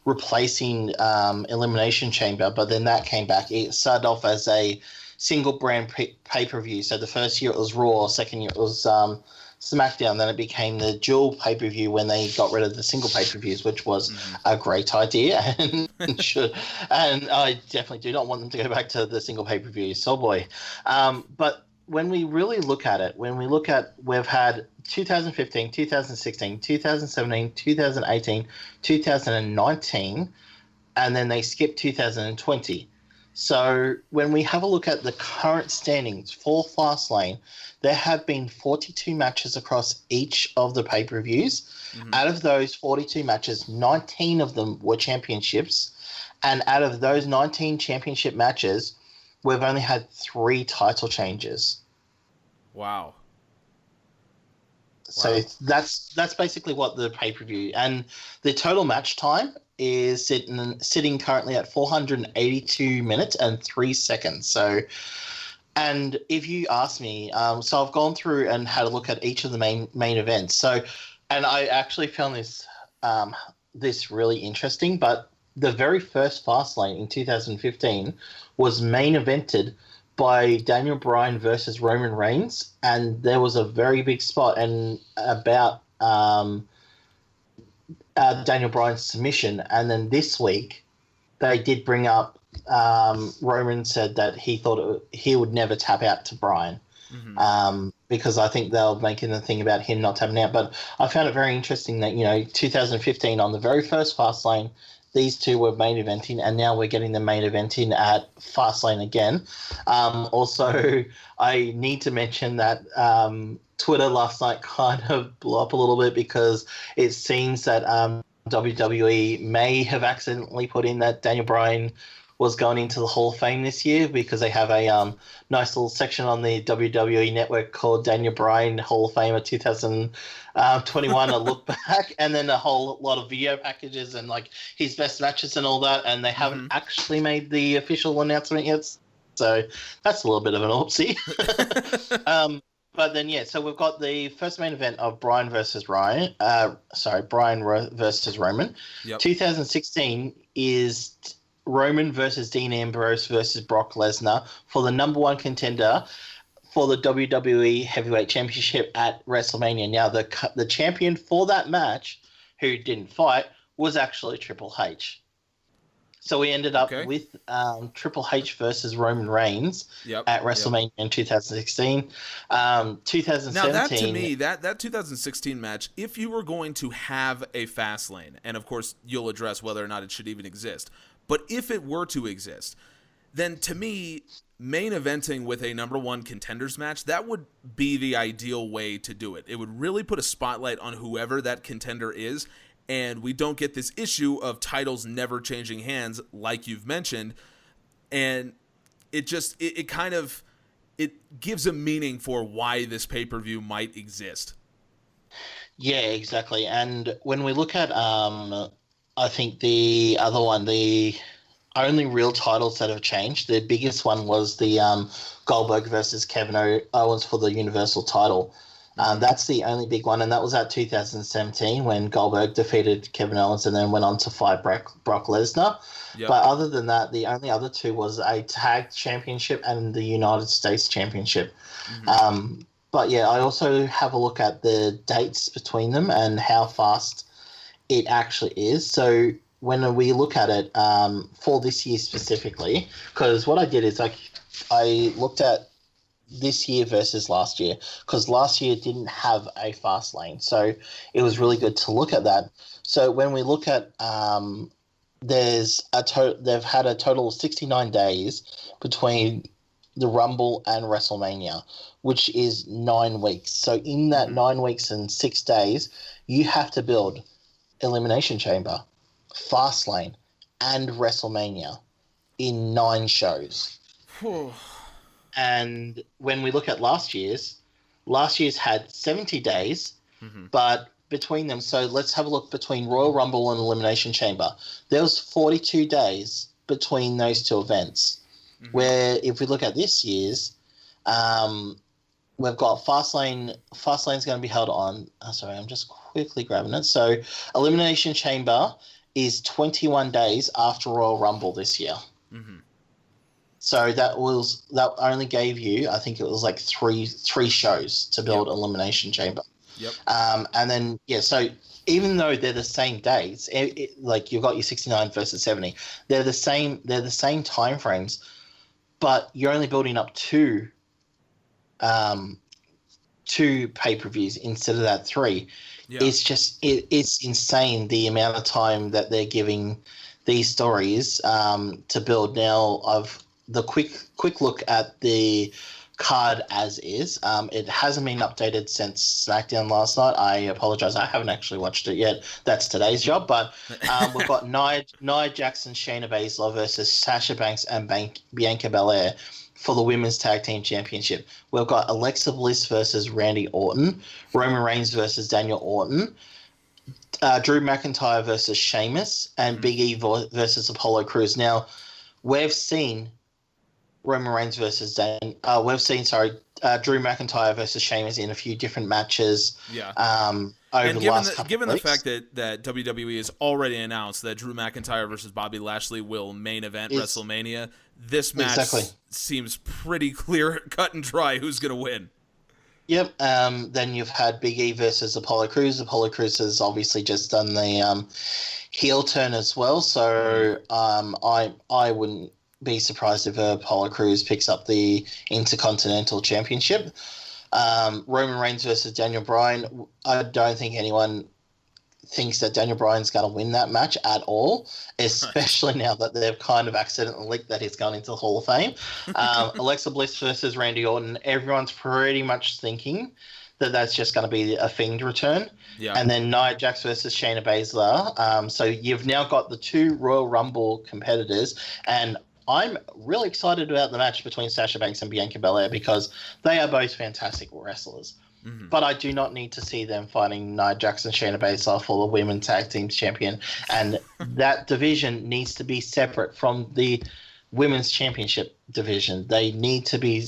replacing Elimination Chamber, but then that came back. It started off as a single brand pay-per-view. So the first year it was Raw, second year it was SmackDown, then it became the dual pay-per-view when they got rid of the single pay-per-views, which was a great idea, and I definitely do not want them to go back to the single pay-per-views. So boy. But when we really look at it, we've had 2015, 2016, 2017, 2018, 2019, and then they skipped 2020. So when we have a look at the current standings for Fastlane, there have been 42 matches across each of the pay-per-views. Out of those 42 matches, 19 of them were championships. And out of those 19 championship matches, we've only had 3 title changes. Wow. So that's basically what the pay-per-view. And the total match time is sitting currently at 482 minutes and 3 seconds. So, and if you ask me, so I've gone through and had a look at each of the main events. So, and I actually found this really interesting. But the very first Fastlane in 2015 was main evented by Daniel Bryan versus Roman Reigns, and there was a very big spot and about Daniel Bryan's submission. And then this week, they did bring up Roman said that he thought he would never tap out to Bryan. because I think they'll make it a thing about him not tapping out. But I found it very interesting that, 2015 on the very first Fastlane, these two were main eventing, and now we're getting the main eventing at Fastlane again. Also, I need to mention that Twitter last night kind of blew up a little bit because it seems that WWE may have accidentally put in that Daniel Bryan was going into the Hall of Fame this year, because they have a nice little section on the WWE network called Daniel Bryan Hall of Famer 2021, a look back, and then a whole lot of video packages and like his best matches and all that, and they haven't actually made the official announcement yet, so that's a little bit of an oopsie. But then, so we've got the first main event of Bryan versus Roman. Yep. 2016 is Roman versus Dean Ambrose versus Brock Lesnar for the number one contender for the WWE Heavyweight Championship at WrestleMania. Now, the champion for that match, who didn't fight, was actually Triple H. So we ended up with Triple H versus Roman Reigns at WrestleMania in 2016. 2017. Now that, to me, that 2016 match, if you were going to have a Fastlane, and of course you'll address whether or not it should even exist, but if it were to exist, then to me, main eventing with a number one contenders match, that would be the ideal way to do it. It would really put a spotlight on whoever that contender is, and we don't get this issue of titles never changing hands like you've mentioned, and it gives a meaning for why this pay-per-view might exist. Yeah, exactly. And when we look at I think the other one, the only real titles that have changed, the biggest one was the Goldberg versus Kevin Owens for the Universal title. That's the only big one, and that was at 2017 when Goldberg defeated Kevin Owens and then went on to fight Brock Lesnar. Yep. But other than that, the only other two was a tag championship and the United States Championship. But yeah, I also have a look at the dates between them and how fast it actually is. So when we look at it for this year specifically, because what I did is I looked at this year versus last year, because last year didn't have a Fastlane, so it was really good to look at that. So when we look at they've had a total of 69 days between the Rumble and WrestleMania, which is 9 weeks. So in that 9 weeks and 6 days, you have to build Elimination Chamber, Fastlane, and WrestleMania in 9 shows. And when we look at last year's had 70 days, but between them, so let's have a look between Royal Rumble and Elimination Chamber. There was 42 days between those two events, where if we look at this year's, we've got Fastlane. Fastlane's going to be held on. Sorry, I'm just quickly grabbing it. So Elimination Chamber is 21 days after Royal Rumble this year. So that only gave you, I think it was like three shows to build Elimination Chamber. Yep. And then so even though they're the same dates, like you've got your 69 versus 70, they're the same time frames, but you're only building up two pay-per-views instead of that 3. Yeah. It's just it's insane the amount of time that they're giving these stories to build. Now I've the quick look at the card as is. It hasn't been updated since SmackDown last night. I apologize. I haven't actually watched it yet. That's today's job. But we've got Nia Jackson, Shayna Baszler versus Sasha Banks and Bianca Belair for the Women's Tag Team Championship. We've got Alexa Bliss versus Randy Orton, Roman Reigns versus Daniel Orton, Drew McIntyre versus Sheamus, and Big E versus Apollo Crews. Now, we've seen Roman Reigns versus Drew McIntyre versus Sheamus in a few different matches. Yeah. Over the last couple given of the weeks. fact that WWE has already announced that Drew McIntyre versus Bobby Lashley will main event WrestleMania, this match seems pretty clear, cut and dry who's going to win. Yep. Then you've had Big E versus Apollo Crews. Apollo Crews has obviously just done the heel turn as well. So I wouldn't be surprised if Apollo Crews picks up the Intercontinental Championship. Roman Reigns versus Daniel Bryan. I don't think anyone thinks that Daniel Bryan's going to win that match at all, especially now that they've kind of accidentally leaked that he's gone into the Hall of Fame. Alexa Bliss versus Randy Orton. Everyone's pretty much thinking that that's just going to be a Fiend return. Yeah. And then Nia Jax versus Shayna Baszler. So you've now got the two Royal Rumble competitors, and I'm really excited about the match between Sasha Banks and Bianca Belair because they are both fantastic wrestlers. Mm-hmm. But I do not need to see them fighting Nia Jax and Shayna Baszler for the Women's Tag Team Champion. And that division needs to be separate from the Women's Championship division. They need to be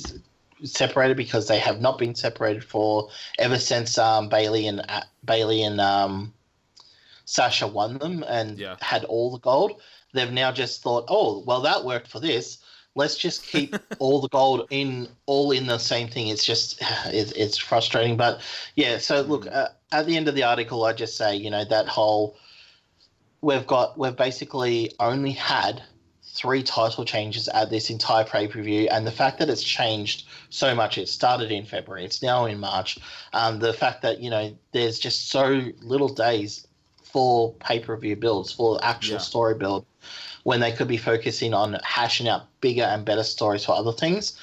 separated because they have not been separated for ever since Bayley and Sasha won them and had all the gold. They've now just thought, oh, well, that worked for this. Let's just keep all the gold in the same thing. It's just it's frustrating, but yeah. So look, at the end of the article, I just say, that whole we've basically only had 3 title changes at this entire pay-per-view, and the fact that it's changed so much, it started in February, it's now in March. The fact that there's just so little days for pay-per-view builds, for actual story build, when they could be focusing on hashing out bigger and better stories for other things.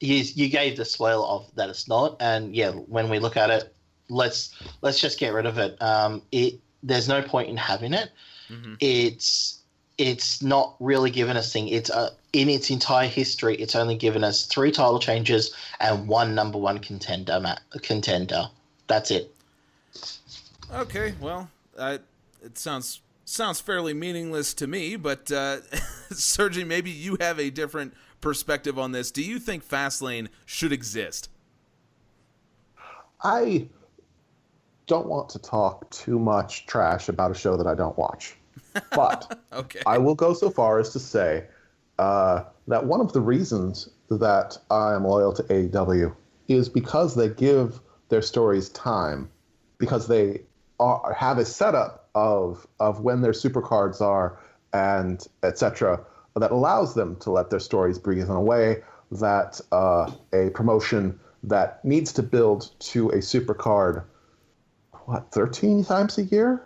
You gave the spoil of that it's not, and when we look at it, let's just get rid of it. There's no point in having it. Mm-hmm. It's not really given us thing. It's in its entire history, it's only given us 3 title changes and 1 number 1 contender. That's it. Okay, well, it sounds fairly meaningless to me, but Sergi, maybe you have a different perspective on this. Do you think Fastlane should exist? I don't want to talk too much trash about a show that I don't watch, but okay. I will go so far as to say that one of the reasons that I am loyal to AEW is because they give their stories time, because they have a setup of when their supercards are and etc. that allows them to let their stories breathe in a way that a promotion that needs to build to a supercard 13 times a year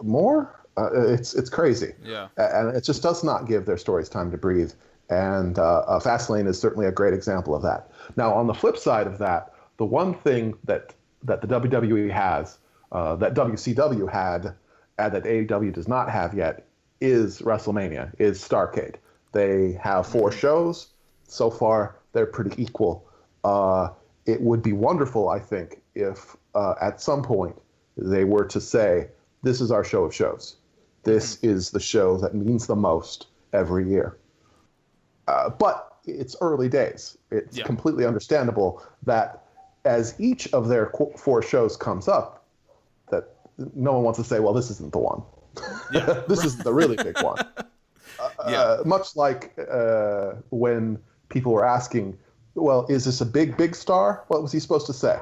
more, it's crazy. And it just does not give their stories time to breathe, and Fastlane is certainly a great example of that. Now, on the flip side of that, the one thing that the WWE has, that WCW had, and that AEW does not have yet, is WrestleMania, is Starrcade. They have 4 shows. So far, they're pretty equal. It would be wonderful, I think, if at some point they were to say, this is our show of shows. This is the show that means the most every year. But it's early days. It's completely understandable that as each of their 4 shows comes up, that no one wants to say, well, this isn't the one. This isn't the really big one. Much like when people were asking, well, is this a big star? What was he supposed to say?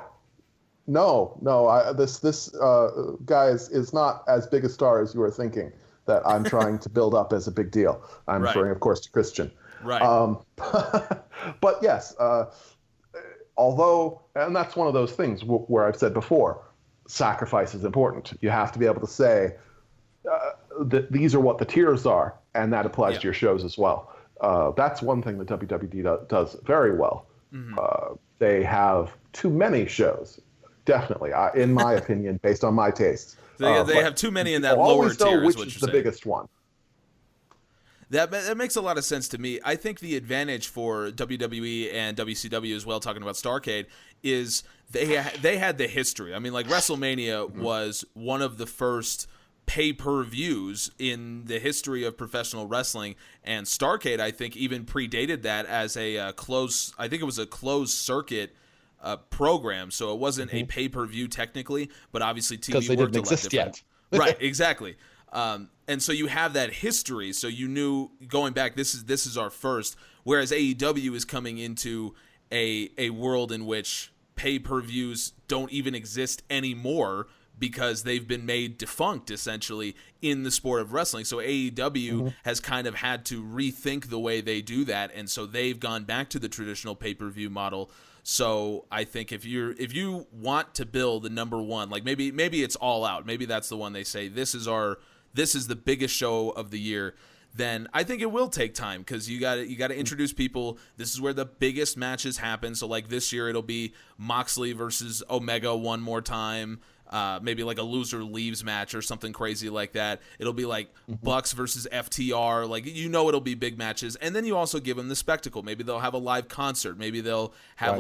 No, this guy is not as big a star as you were thinking that I'm trying to build up as a big deal. I'm referring, of course, to Christian. Right. But yes, although, and that's one of those things where I've said before, sacrifice is important. You have to be able to say that these are what the tiers are, and that applies to your shows as well. That's one thing that WWE does very well. Mm-hmm. They have too many shows, definitely, in my opinion, based on my tastes. They have too many in that lower tier. Which is the biggest one? That makes a lot of sense to me. I think the advantage for WWE and WCW as well, talking about Starrcade, is they had the history. I mean, like WrestleMania was one of the first pay-per-views in the history of professional wrestling, and Starrcade, I think, even predated that as a closed circuit program. So it wasn't a pay-per-view technically, but obviously TV because they worked didn't a lot exist different. yet. Right, exactly. And so you have that history, so you knew going back, this is our first. Whereas AEW is coming into a world in which pay-per-views don't even exist anymore because they've been made defunct essentially in the sport of wrestling. So AEW has kind of had to rethink the way they do that, and so they've gone back to the traditional pay-per-view model. So I think if you want to build the number one, like maybe it's All Out, maybe that's the one they say this is the biggest show of the year, then I think it will take time, because you got to introduce people. This is where the biggest matches happen. So like this year it'll be Moxley versus Omega one more time. Maybe like a loser leaves match or something crazy like that. It'll be like Bucks versus FTR. Like, it'll be big matches. And then you also give them the spectacle. Maybe they'll have a live concert. Maybe they'll have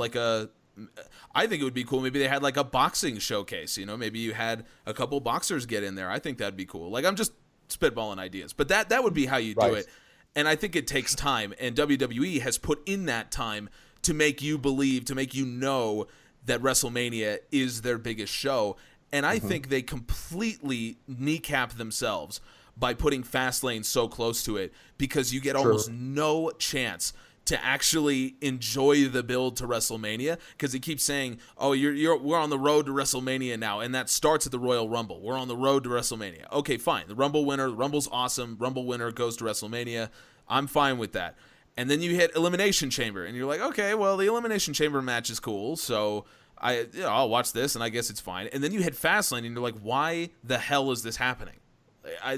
I think it would be cool. Maybe they had like a boxing showcase. Maybe you had a couple boxers get in there. I think that'd be cool. Like, I'm just spitballing ideas, but that would be how you do it. And I think it takes time. And WWE has put in that time to make you believe, to make you know that WrestleMania is their biggest show. And I think they completely kneecap themselves by putting Fastlane so close to it, because you get almost no chance to actually enjoy the build to WrestleMania, because he keeps saying, "Oh, we're on the road to WrestleMania now," and that starts at the Royal Rumble. We're on the road to WrestleMania. Okay, fine. The Rumble's awesome. Rumble winner goes to WrestleMania. I'm fine with that. And then you hit Elimination Chamber, and you're like, okay, well, the Elimination Chamber match is cool, so I'll watch this, and I guess it's fine. And then you hit Fastlane, and you're like, why the hell is this happening?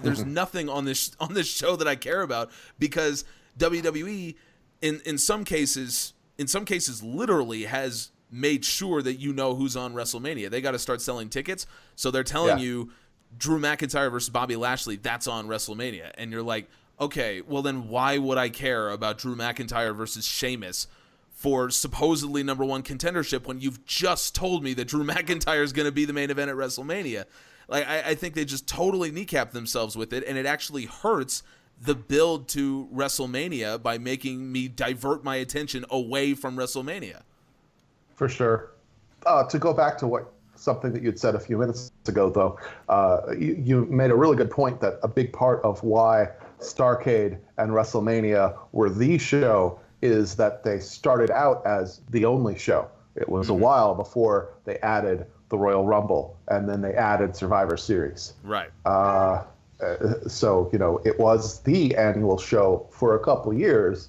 There's nothing on this show that I care about, because WWE, in some cases, literally has made sure that you know who's on WrestleMania. They got to start selling tickets, so they're telling you Drew McIntyre versus Bobby Lashley, that's on WrestleMania. And you're like, okay, well then why would I care about Drew McIntyre versus Sheamus for supposedly number one contendership when you've just told me that Drew McIntyre is going to be the main event at WrestleMania? Like, I think they just totally kneecap themselves with it, and it actually hurts the build to WrestleMania by making me divert my attention away from WrestleMania. For sure. To go back to something that you'd said a few minutes ago, though, you made a really good point that a big part of why Starrcade and WrestleMania were the show is that they started out as the only show. It was a while before they added the Royal Rumble, and then they added Survivor Series. Right. So, it was the annual show for a couple years,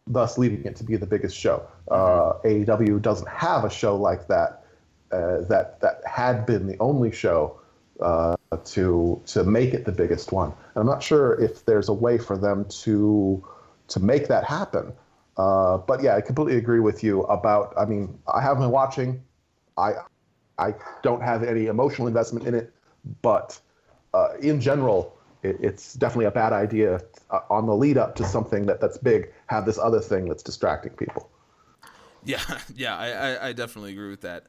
thus leading it to be the biggest show. AEW doesn't have a show like that, that had been the only show to make it the biggest one. And I'm not sure if there's a way for them to make that happen. But yeah, I completely agree with you about, I haven't been watching. I don't have any emotional investment in it, but in general, it's definitely a bad idea on the lead up to something that's big, have this other thing that's distracting people. Yeah, I definitely agree with that.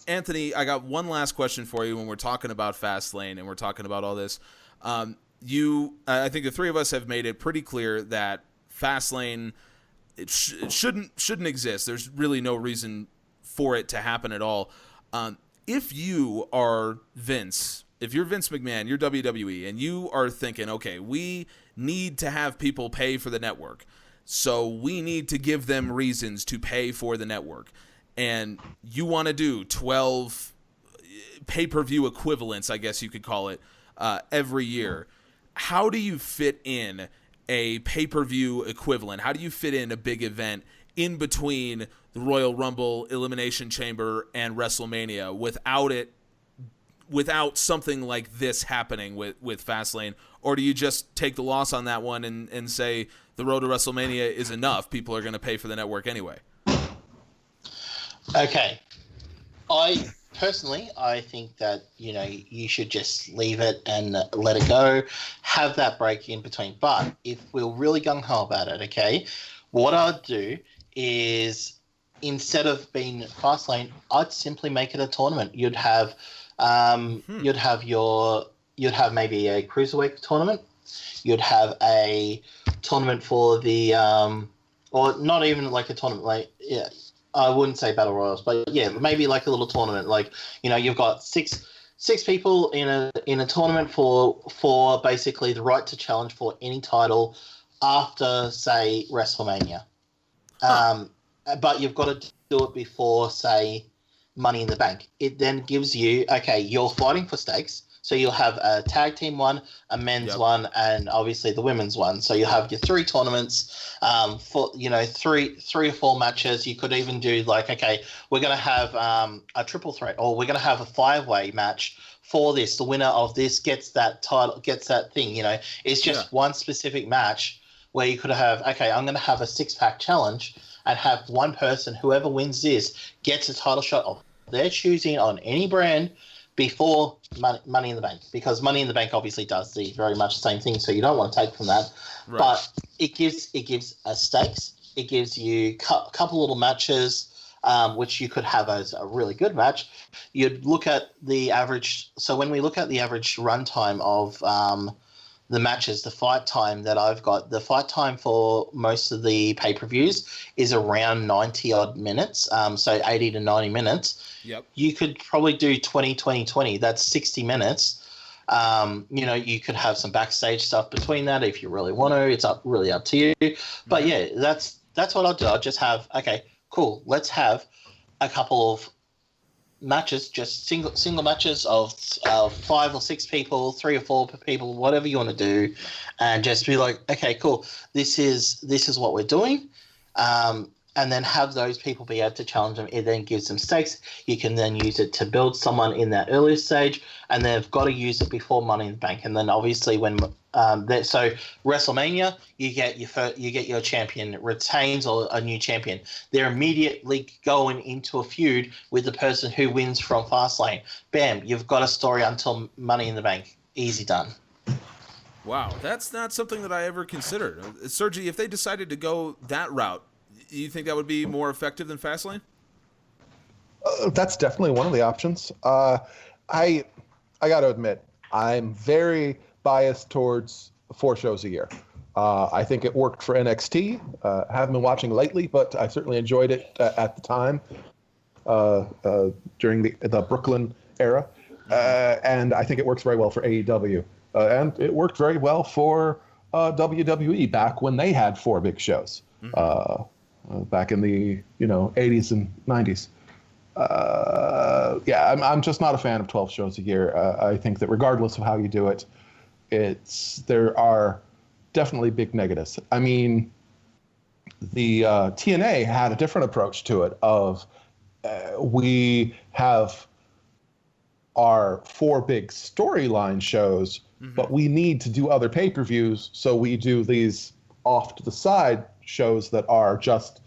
Anthony, I got one last question for you when we're talking about Fastlane and we're talking about all this. I think the three of us have made it pretty clear that Fastlane, it shouldn't exist. There's really no reason for it to happen at all. If you are Vince, if you're Vince McMahon, you're WWE, and you are thinking, okay, we need to have people pay for the network, so we need to give them reasons to pay for the network, and you want to do 12 pay-per-view equivalents, I guess you could call it, every year, how do you fit in a pay-per-view equivalent? How do you fit in a big event in between the Royal Rumble, Elimination Chamber, and WrestleMania without something like this happening with Fastlane? Or do you just take the loss on that one and say the road to WrestleMania is enough? People are going to pay for the network anyway. Okay. I think that, you should just leave it and let it go, have that break in between. But if we're really gung-ho about it, okay, what I'd do is, instead of being Fastlane, I'd simply make it a tournament. You'd have maybe a cruiserweight tournament. You'd have a tournament for the or not even like a tournament, I wouldn't say battle royals, but yeah, maybe like a little tournament. Like, you've got six people in a tournament for basically the right to challenge for any title after, say, WrestleMania. But you've got to do it before, say, Money in the Bank. It then gives you, okay, you're fighting for stakes. So you'll have a tag team one, a men's one, and obviously the women's one. So you'll have your 3 tournaments, for three or 4 matches. You could even do like, okay, we're going to have a triple threat, or we're going to have a 5-way match for this. The winner of this gets that title, gets that thing. It's just one specific match where you could have, okay, I'm going to have a 6-pack challenge and have one person, whoever wins this, gets a title shot of their choosing on any brand before Money in the Bank, because Money in the Bank obviously does very much the same thing, so you don't want to take from that. Right. But it gives a stakes. It gives you a couple little matches, which you could have as a really good match. You'd look at the average. So when we look at the average runtime of the matches, the fight time that I've got, the fight time for most of the pay-per-views is around 90-odd minutes, so 80 to 90 minutes. Yep. You could probably do 20. That's 60 minutes. You could have some backstage stuff between that if you really want to. It's really up to you. But yeah, that's what I'll do. I'll just have, okay, cool, let's have a couple of matches, just single matches of 5 or 6 people, 3 or 4 people, whatever you want to do, and just be like, okay, cool, this is what we're doing, and then have those people be able to challenge them. It then gives them stakes. You can then use it to build someone in that earlier stage, and they've got to use it before Money in the Bank. And then obviously when so WrestleMania, you get your champion retains or a new champion. They're immediately going into a feud with the person who wins from Fastlane. Bam, you've got a story until Money in the Bank. Easy done. Wow, that's not something that I ever considered. Sergi, if they decided to go that route, you think that would be more effective than Fastlane? That's definitely one of the options. I got to admit, I'm very biased towards 4 shows a year. I think it worked for NXT. Haven't been watching lately, but I certainly enjoyed it at the time during the Brooklyn era. And I think it works very well for AEW. And it worked very well for WWE back when they had 4 big shows. Back in the 80s and 90s. I'm just not a fan of 12 shows a year. I think that regardless of how you do it, there are definitely big negatives. I mean, the TNA had a different approach to it of we have our 4 big storyline shows, but we need to do other pay-per-views, so we do these off to the side shows that are just,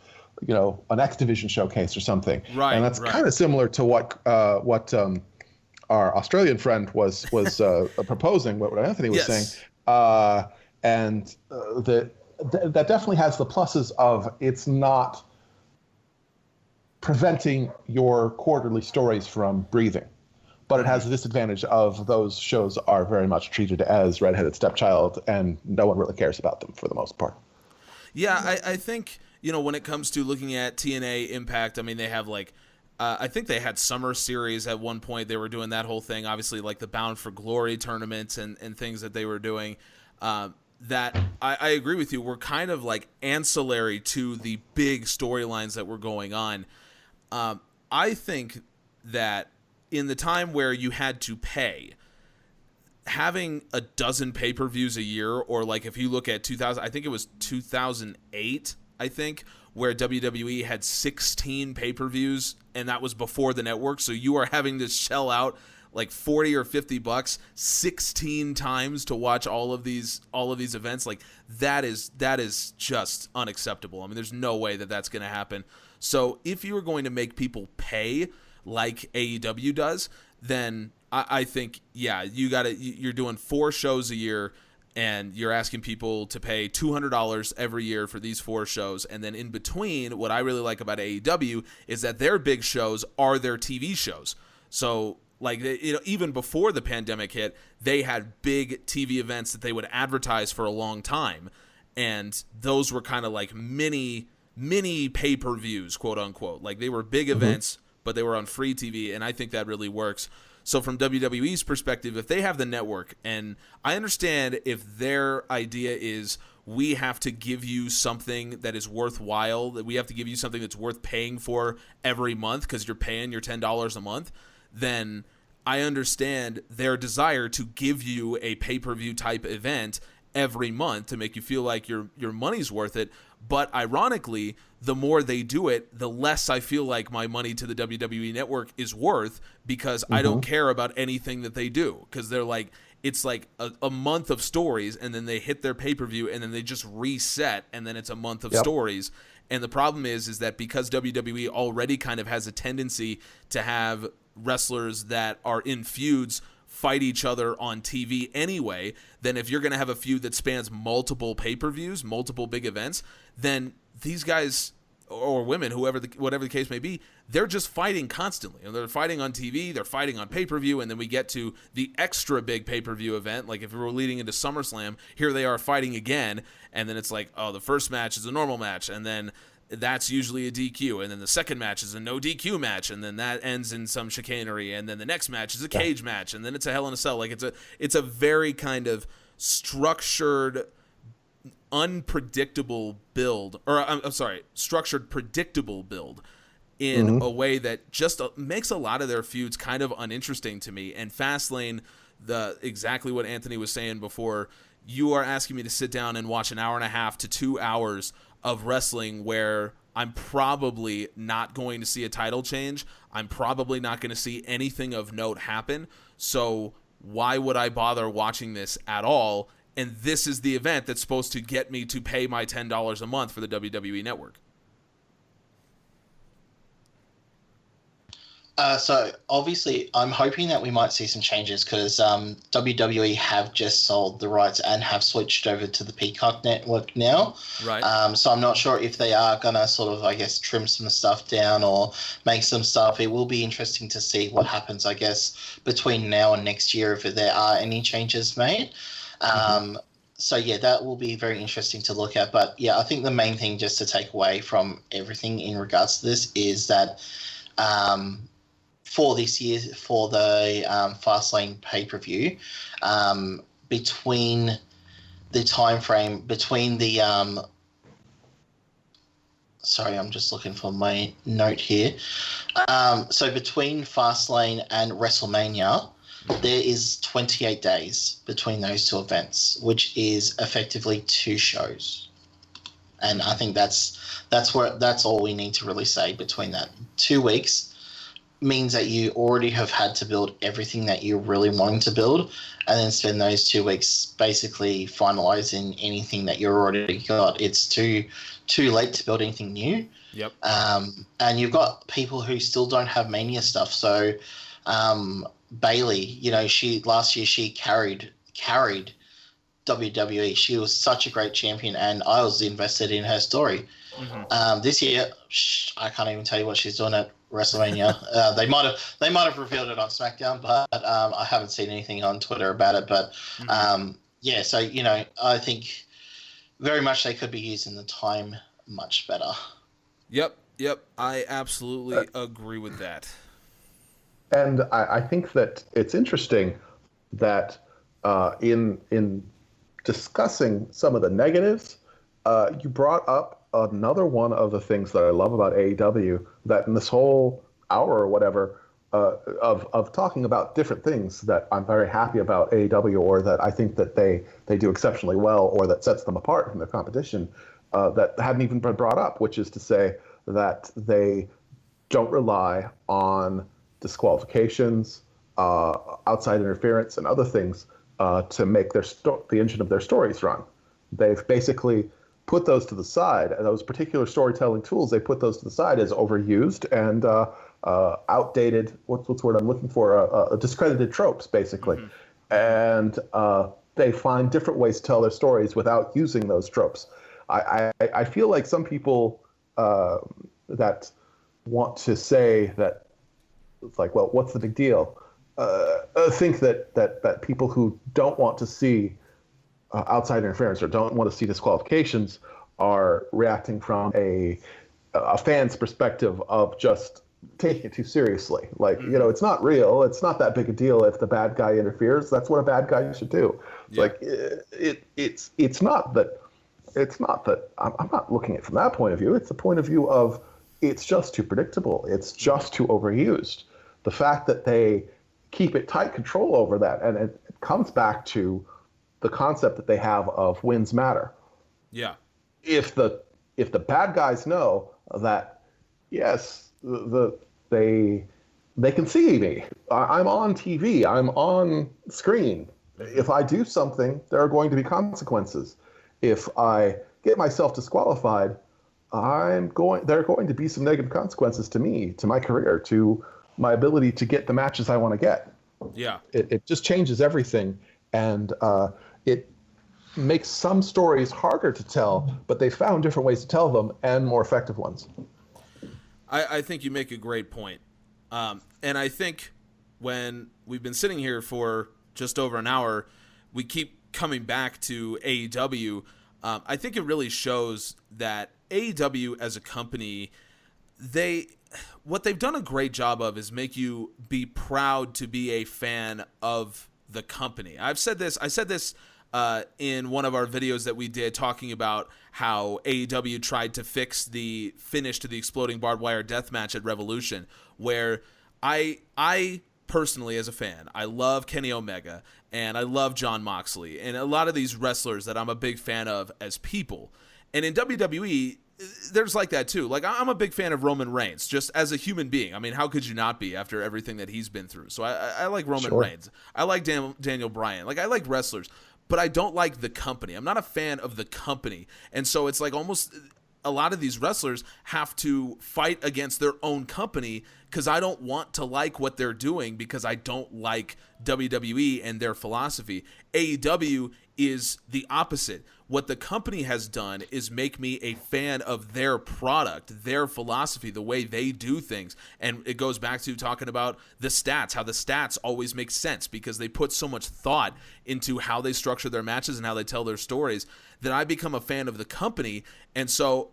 an X Division showcase or something. Right. And that's kind of similar to what our Australian friend was proposing, what Anthony was saying. And that definitely has the pluses of it's not preventing your quarterly stories from breathing. But it has the disadvantage of those shows are very much treated as redheaded stepchild, and no one really cares about them for the most part. Yeah, I think, when it comes to looking at TNA Impact, I mean, they have I think they had Summer Series at one point. They were doing that whole thing, obviously, like the Bound for Glory tournaments and things that they were doing. That I agree with you, were kind of like ancillary to the big storylines that were going on. I think that in the time where you had to pay, having a dozen pay-per-views a year, or like if you look at 2000, I think it was 2008, where WWE had 16 pay-per-views, and that was before the network. So you are having to shell out like $40 or $50 16 times to watch all of these events. Like that is just unacceptable. I mean, there's no way that that's going to happen. So if you were going to make people pay like AEW does, then I think, you're doing 4 shows a year, and you're asking people to pay $200 every year for these 4 shows. And then in between, what I really like about AEW is that their big shows are their TV shows. So like, even before the pandemic hit, they had big TV events that they would advertise for a long time. And those were kind of like mini pay-per-views, quote unquote. Like they were big events, but they were on free TV. And I think that really works. So from WWE's perspective, if they have the network, and I understand if their idea is we have to give you something that is worthwhile, that we have to give you something that's worth paying for every month because you're paying your $10 a month, then I understand their desire to give you a pay-per-view type event every month to make you feel like your money's worth it. But ironically, the more they do it, the less I feel like my money to the WWE Network is worth, because I don't care about anything that they do, because they're like, it's like a month of stories, and then they hit their pay-per-view, and then they just reset, and then it's a month of stories. And the problem is that because WWE already kind of has a tendency to have wrestlers that are in feuds fight each other on TV anyway, then if you're going to have a feud that spans multiple pay-per-views, multiple big events, then these guys or women, whatever the case may be, they're just fighting constantly. And they're fighting on TV, they're fighting on pay-per-view, and then we get to the extra big pay-per-view event. Like if we were leading into SummerSlam, here they are fighting again, and then it's like, oh, the first match is a normal match, and then that's usually a DQ, and then the second match is a no DQ match, and then that ends in some chicanery, and then the next match is a cage match, and then it's a Hell in a Cell. Like it's a very kind of structured, unpredictable build, or I'm sorry, structured, predictable build in a way that just makes a lot of their feuds kind of uninteresting to me. And Fastlane, exactly what Anthony was saying before, you are asking me to sit down and watch an hour and a half to 2 hours of wrestling where I'm probably not going to see a title change. I'm probably not going to see anything of note happen. So why would I bother watching this at all? And this is the event that's supposed to get me to pay my $10 a month for the WWE Network. So obviously, I'm hoping that we might see some changes, because WWE have just sold the rights and have switched over to the Peacock network now. Right. So I'm not sure if they are going to sort of, I guess, trim some stuff down or make some stuff. It will be interesting to see what happens, I guess, between now and next year, if there are any changes made. So yeah, that will be very interesting to look at. But yeah, I think the main thing just to take away from everything in regards to this is that for this year, for the Fastlane pay-per-view, between the time frame between the sorry, I'm just looking for my note here. So between Fastlane and WrestleMania, there is 28 days between those two events, which is effectively 2 shows. And I think that's all we need to really say between that. 2 weeks means that you already have had to build everything that you're really wanting to build, and then spend those 2 weeks basically finalizing anything that you've already got. It's too late to build anything new. Yep. And you've got people who still don't have Mania stuff. So Bailey, you know, last year she carried WWE. She was such a great champion, and I was invested in her story. This year, I can't even tell you what she's doing at WrestleMania. They might have revealed it on SmackDown, but I haven't seen anything on Twitter about it. But yeah, so you know, I think very much they could be using the time much better. Yep. I absolutely agree with that. And I think that it's interesting that in discussing some of the negatives, you brought up another one of the things that I love about AEW, that in this whole hour or whatever of talking about different things that I'm very happy about AEW, or that I think that they do exceptionally well, or that sets them apart from their competition, that hadn't even been brought up, which is to say that they don't rely on disqualifications, outside interference, and other things to make the engine of their stories run. They've basically put those to the side, and those particular storytelling tools, they put those to the side as overused and outdated, what's the word I'm looking for, discredited tropes, basically. And they find different ways to tell their stories without using those tropes. I feel like some people that want to say that it's like, well, what's the big deal? Think that people who don't want to see outside interference or don't want to see disqualifications are reacting from a fan's perspective of just taking it too seriously. Like, you know, it's not real. It's not that big a deal if the bad guy interferes. That's what a bad guy should do. Yeah. Like, it's not that it's not that I'm not looking at it from that point of view. It's the point of view of it's just too predictable. It's just too overused. The fact that they keep it tight control over that, and it comes back to the concept that they have of wins matter. Yeah. If the bad guys know that, yes, they can see me. I'm on TV. I'm on screen. If I do something, there are going to be consequences. If I get myself disqualified, there are going to be some negative consequences to me, to my career, to my ability to get the matches I want to get. Yeah. It just changes everything, and it makes some stories harder to tell, but they found different ways to tell them and more effective ones. I think you make a great point. And I think when we've been sitting here for just over an hour, we keep coming back to AEW. I think it really shows that AEW as a company, what they've done a great job of is make you be proud to be a fan of the company. I said this in one of our videos that we did, talking about how AEW tried to fix the finish to the exploding barbed wire death match at Revolution, where I personally, as a fan, I love Kenny Omega and I love Jon Moxley and a lot of these wrestlers that I'm a big fan of as people. And in WWE, there's like that too. Like, I'm a big fan of Roman Reigns, just as a human being. I mean, how could you not be after everything that he's been through? So I like Roman Reigns. I like Daniel Bryan. Like, I like wrestlers, but I don't like the company. I'm not a fan of the company. And so it's like almost a lot of these wrestlers have to fight against their own company because I don't want to like what they're doing because I don't like WWE and their philosophy. AEW is the opposite. What the company has done is make me a fan of their product, their philosophy, the way they do things. And it goes back to talking about the stats, how the stats always make sense because they put so much thought into how they structure their matches and how they tell their stories, that I become a fan of the company. And so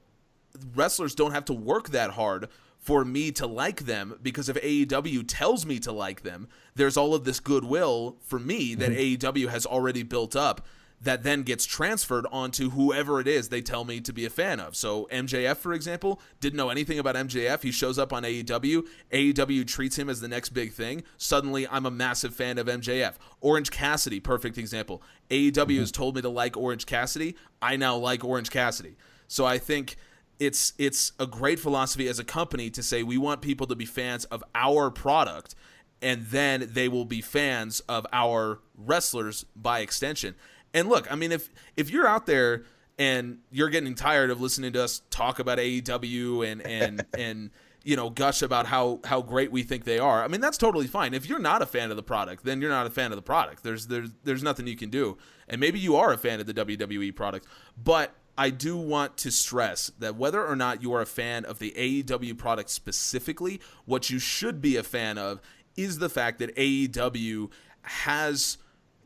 wrestlers don't have to work that hard for me to like them, because if AEW tells me to like them, there's all of this goodwill for me that AEW has already built up that then gets transferred onto whoever it is they tell me to be a fan of. So MJF, for example, didn't know anything about MJF. He shows up on AEW. AEW treats him as the next big thing. Suddenly, I'm a massive fan of MJF. Orange Cassidy, perfect example. AEW has told me to like Orange Cassidy. I now like Orange Cassidy. So I think it's a great philosophy as a company to say we want people to be fans of our product, and then they will be fans of our wrestlers by extension. And look, I mean, if you're out there and you're getting tired of listening to us talk about AEW and you know, gush about how great we think they are, I mean, that's totally fine. If you're not a fan of the product, then you're not a fan of the product. There's nothing you can do. And maybe you are a fan of the WWE product, but I do want to stress that whether or not you are a fan of the AEW product specifically, what you should be a fan of is the fact that AEW has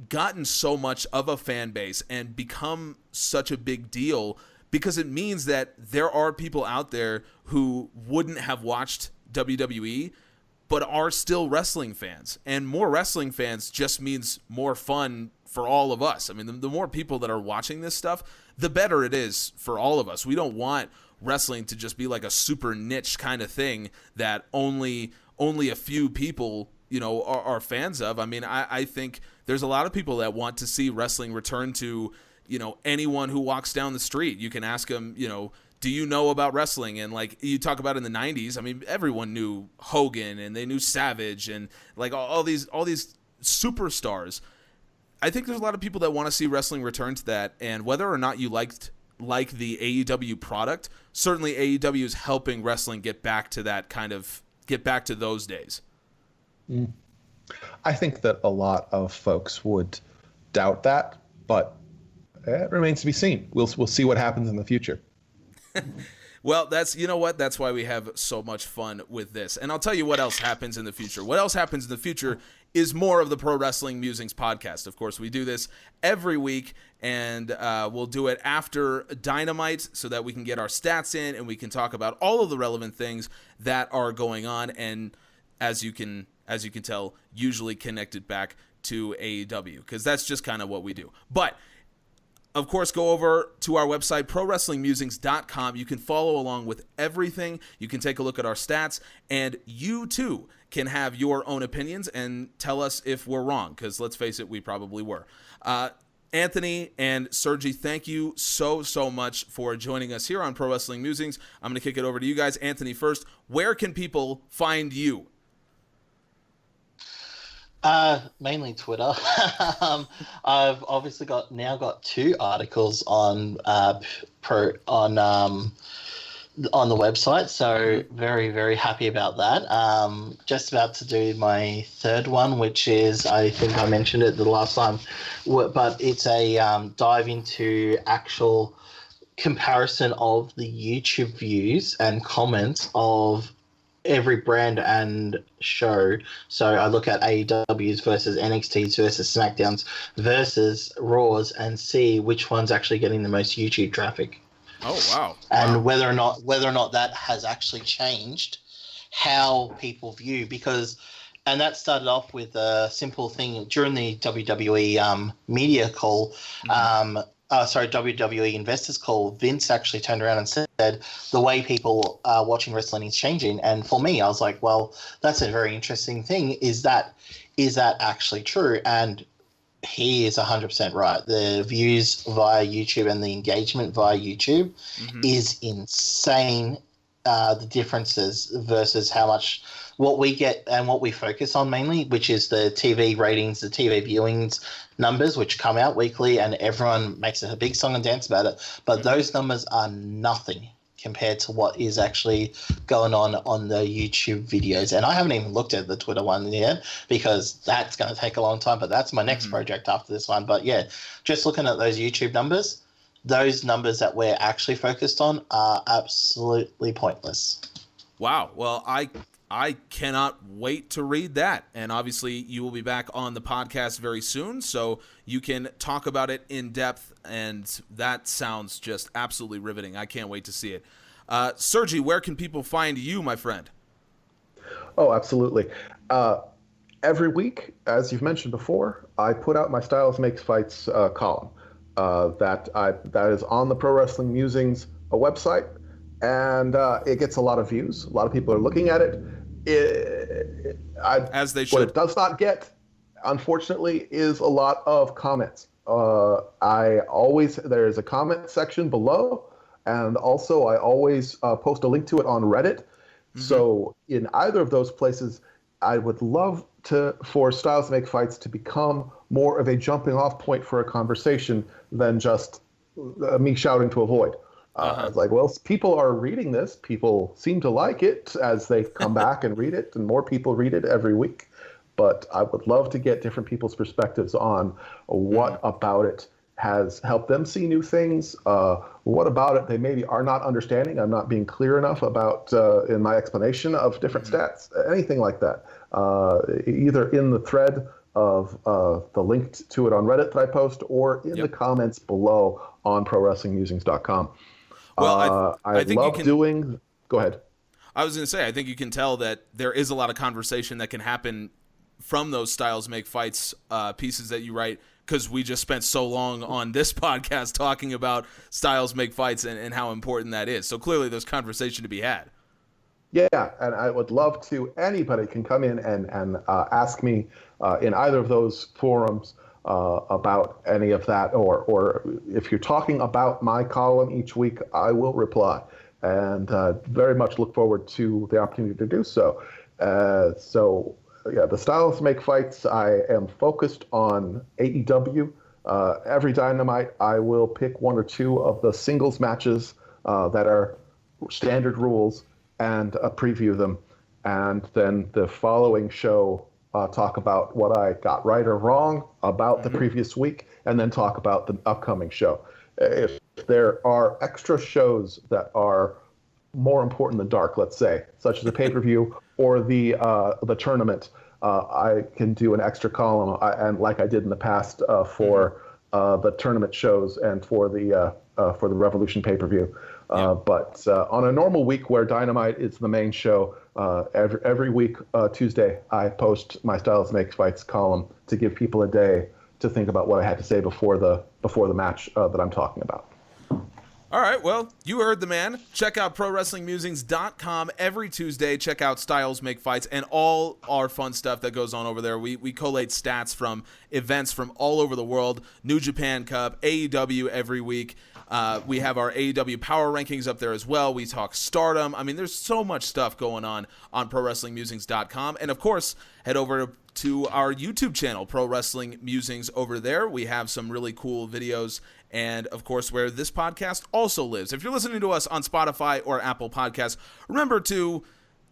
gotten so much of a fan base and become such a big deal, because it means that there are people out there who wouldn't have watched WWE but are still wrestling fans. And more wrestling fans just means more fun for all of us. I mean, the more people that are watching this stuff, the better it is for all of us. We don't want wrestling to just be like a super niche kind of thing that only a few people, you know, are fans of. I mean, I think there's a lot of people that want to see wrestling return to, you know, anyone who walks down the street. You can ask them, you know, do you know about wrestling? And like you talk about in the 90s, I mean, everyone knew Hogan and they knew Savage and like all these superstars. I think there's a lot of people that want to see wrestling return to that. And whether or not you like the AEW product, certainly AEW is helping wrestling get back to those days. I think that a lot of folks would doubt that, but it remains to be seen. We'll see what happens in the future. Well, that's why we have so much fun with this. And I'll tell you what else happens in the future. What else happens in the future is more of the Pro Wrestling Musings podcast. Of course, we do this every week, and we'll do it after Dynamite so that we can get our stats in and we can talk about all of the relevant things that are going on. And as you can tell, usually connected back to AEW, because that's just kind of what we do. But Of course, go over to our website, prowrestlingmusings.com. You can follow along with everything. You can take a look at our stats, and you too can have your own opinions and tell us if we're wrong, because let's face it, we probably were. Anthony and Sergi, thank you so much for joining us here on Pro Wrestling Musings. I'm going to kick it over to you guys. Anthony first, where can people find you? Mainly Twitter. I've obviously now got 2 articles on on the website, so very, very happy about that. Just about to do my 3rd one, which is, I think I mentioned it the last time, but it's a dive into actual comparison of the YouTube views and comments of every brand and show. So I look at AEW's versus NXT's versus SmackDown's versus Raw's and see which one's actually getting the most YouTube traffic. Oh wow! And whether or not that has actually changed how people view, and that started off with a simple thing during the WWE media call. WWE investors call. Vince actually turned around and said the way people are watching wrestling is changing. And for me, I was like, well, that's a very interesting thing. Is that actually true? And he is 100% right. The views via YouTube and the engagement via YouTube is insane. The differences versus how much what we get and what we focus on mainly, which is the TV ratings, the TV viewings numbers, which come out weekly, and everyone makes a big song and dance about it. But those numbers are nothing compared to what is actually going on the YouTube videos. And I haven't even looked at the Twitter one yet, because that's going to take a long time, but that's my next project after this one. But yeah, just looking at those YouTube numbers, those numbers that we're actually focused on are absolutely pointless. Wow. Well, I cannot wait to read that. And obviously you will be back on the podcast very soon, so you can talk about it in depth, and that sounds just absolutely riveting. I can't wait to see it. Sergi, where can people find you, my friend? Oh, absolutely. Every week, as you've mentioned before, I put out my Styles Makes Fights column. That is on the Pro Wrestling Musings website, and it gets a lot of views. A lot of people are looking at it. As they should. What it does not get, unfortunately, is a lot of comments. There's a comment section below, and also I always post a link to it on Reddit. So in either of those places, I would love for Styles Make Fights to become more of a jumping off point for a conversation than just me shouting to avoid. It's like, well, people are reading this. People seem to like it as they come back and read it, and more people read it every week. But I would love to get different people's perspectives on what about it has helped them see new things. What about it they maybe are not understanding. I'm not being clear enough about in my explanation of different stats, anything like that. Either in the thread of the link to it on Reddit that I post, or in the comments below on ProWrestlingMusings.com. Well, I think love doing. Go ahead. I was going to say, I think you can tell that there is a lot of conversation that can happen from those Styles Make Fights pieces that you write, because we just spent so long on this podcast talking about Styles Make Fights and how important that is. So clearly there's conversation to be had. Yeah, and I would love to. Anybody can come in and ask me in either of those forums about any of that, or if you're talking about my column each week, I will reply, and very much look forward to the opportunity to do so. The Styles Make Fights, I am focused on AEW. Every Dynamite, I will pick 1 or 2 of the singles matches that are standard rules and preview them, and then the following show talk about what I got right or wrong about the previous week, and then talk about the upcoming show. If there are extra shows that are more important than dark, let's say, such as a pay-per-view or the tournament, I can do an extra column, and like I did in the past for the tournament shows and for the Revolution pay-per-view. But on a normal week where Dynamite is the main show, every week, Tuesday, I post my Styles Makes Fights column to give people a day to think about what I had to say before the match that I'm talking about. All right, well, you heard the man. Check out ProWrestlingMusings.com every Tuesday. Check out Styles Make Fights and all our fun stuff that goes on over there. We collate stats from events from all over the world. New Japan Cup, AEW every week. We have our AEW Power Rankings up there as well. We talk Stardom. I mean, there's so much stuff going on ProWrestlingMusings.com. And, of course, head over to our YouTube channel, Pro Wrestling Musings, over there. We have some really cool videos and, of course, where this podcast also lives. If you're listening to us on Spotify or Apple Podcasts, remember to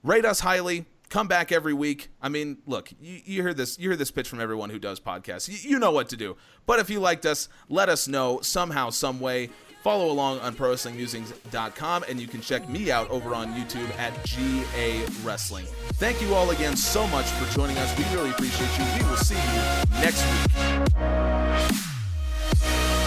rate us highly. Come back every week. I mean, look, you hear this pitch from everyone who does podcasts. You know what to do. But if you liked us, let us know somehow, some way. Follow along on ProWrestlingMusings.com, and you can check me out over on YouTube at GA Wrestling. Thank you all again so much for joining us. We really appreciate you. We will see you next week.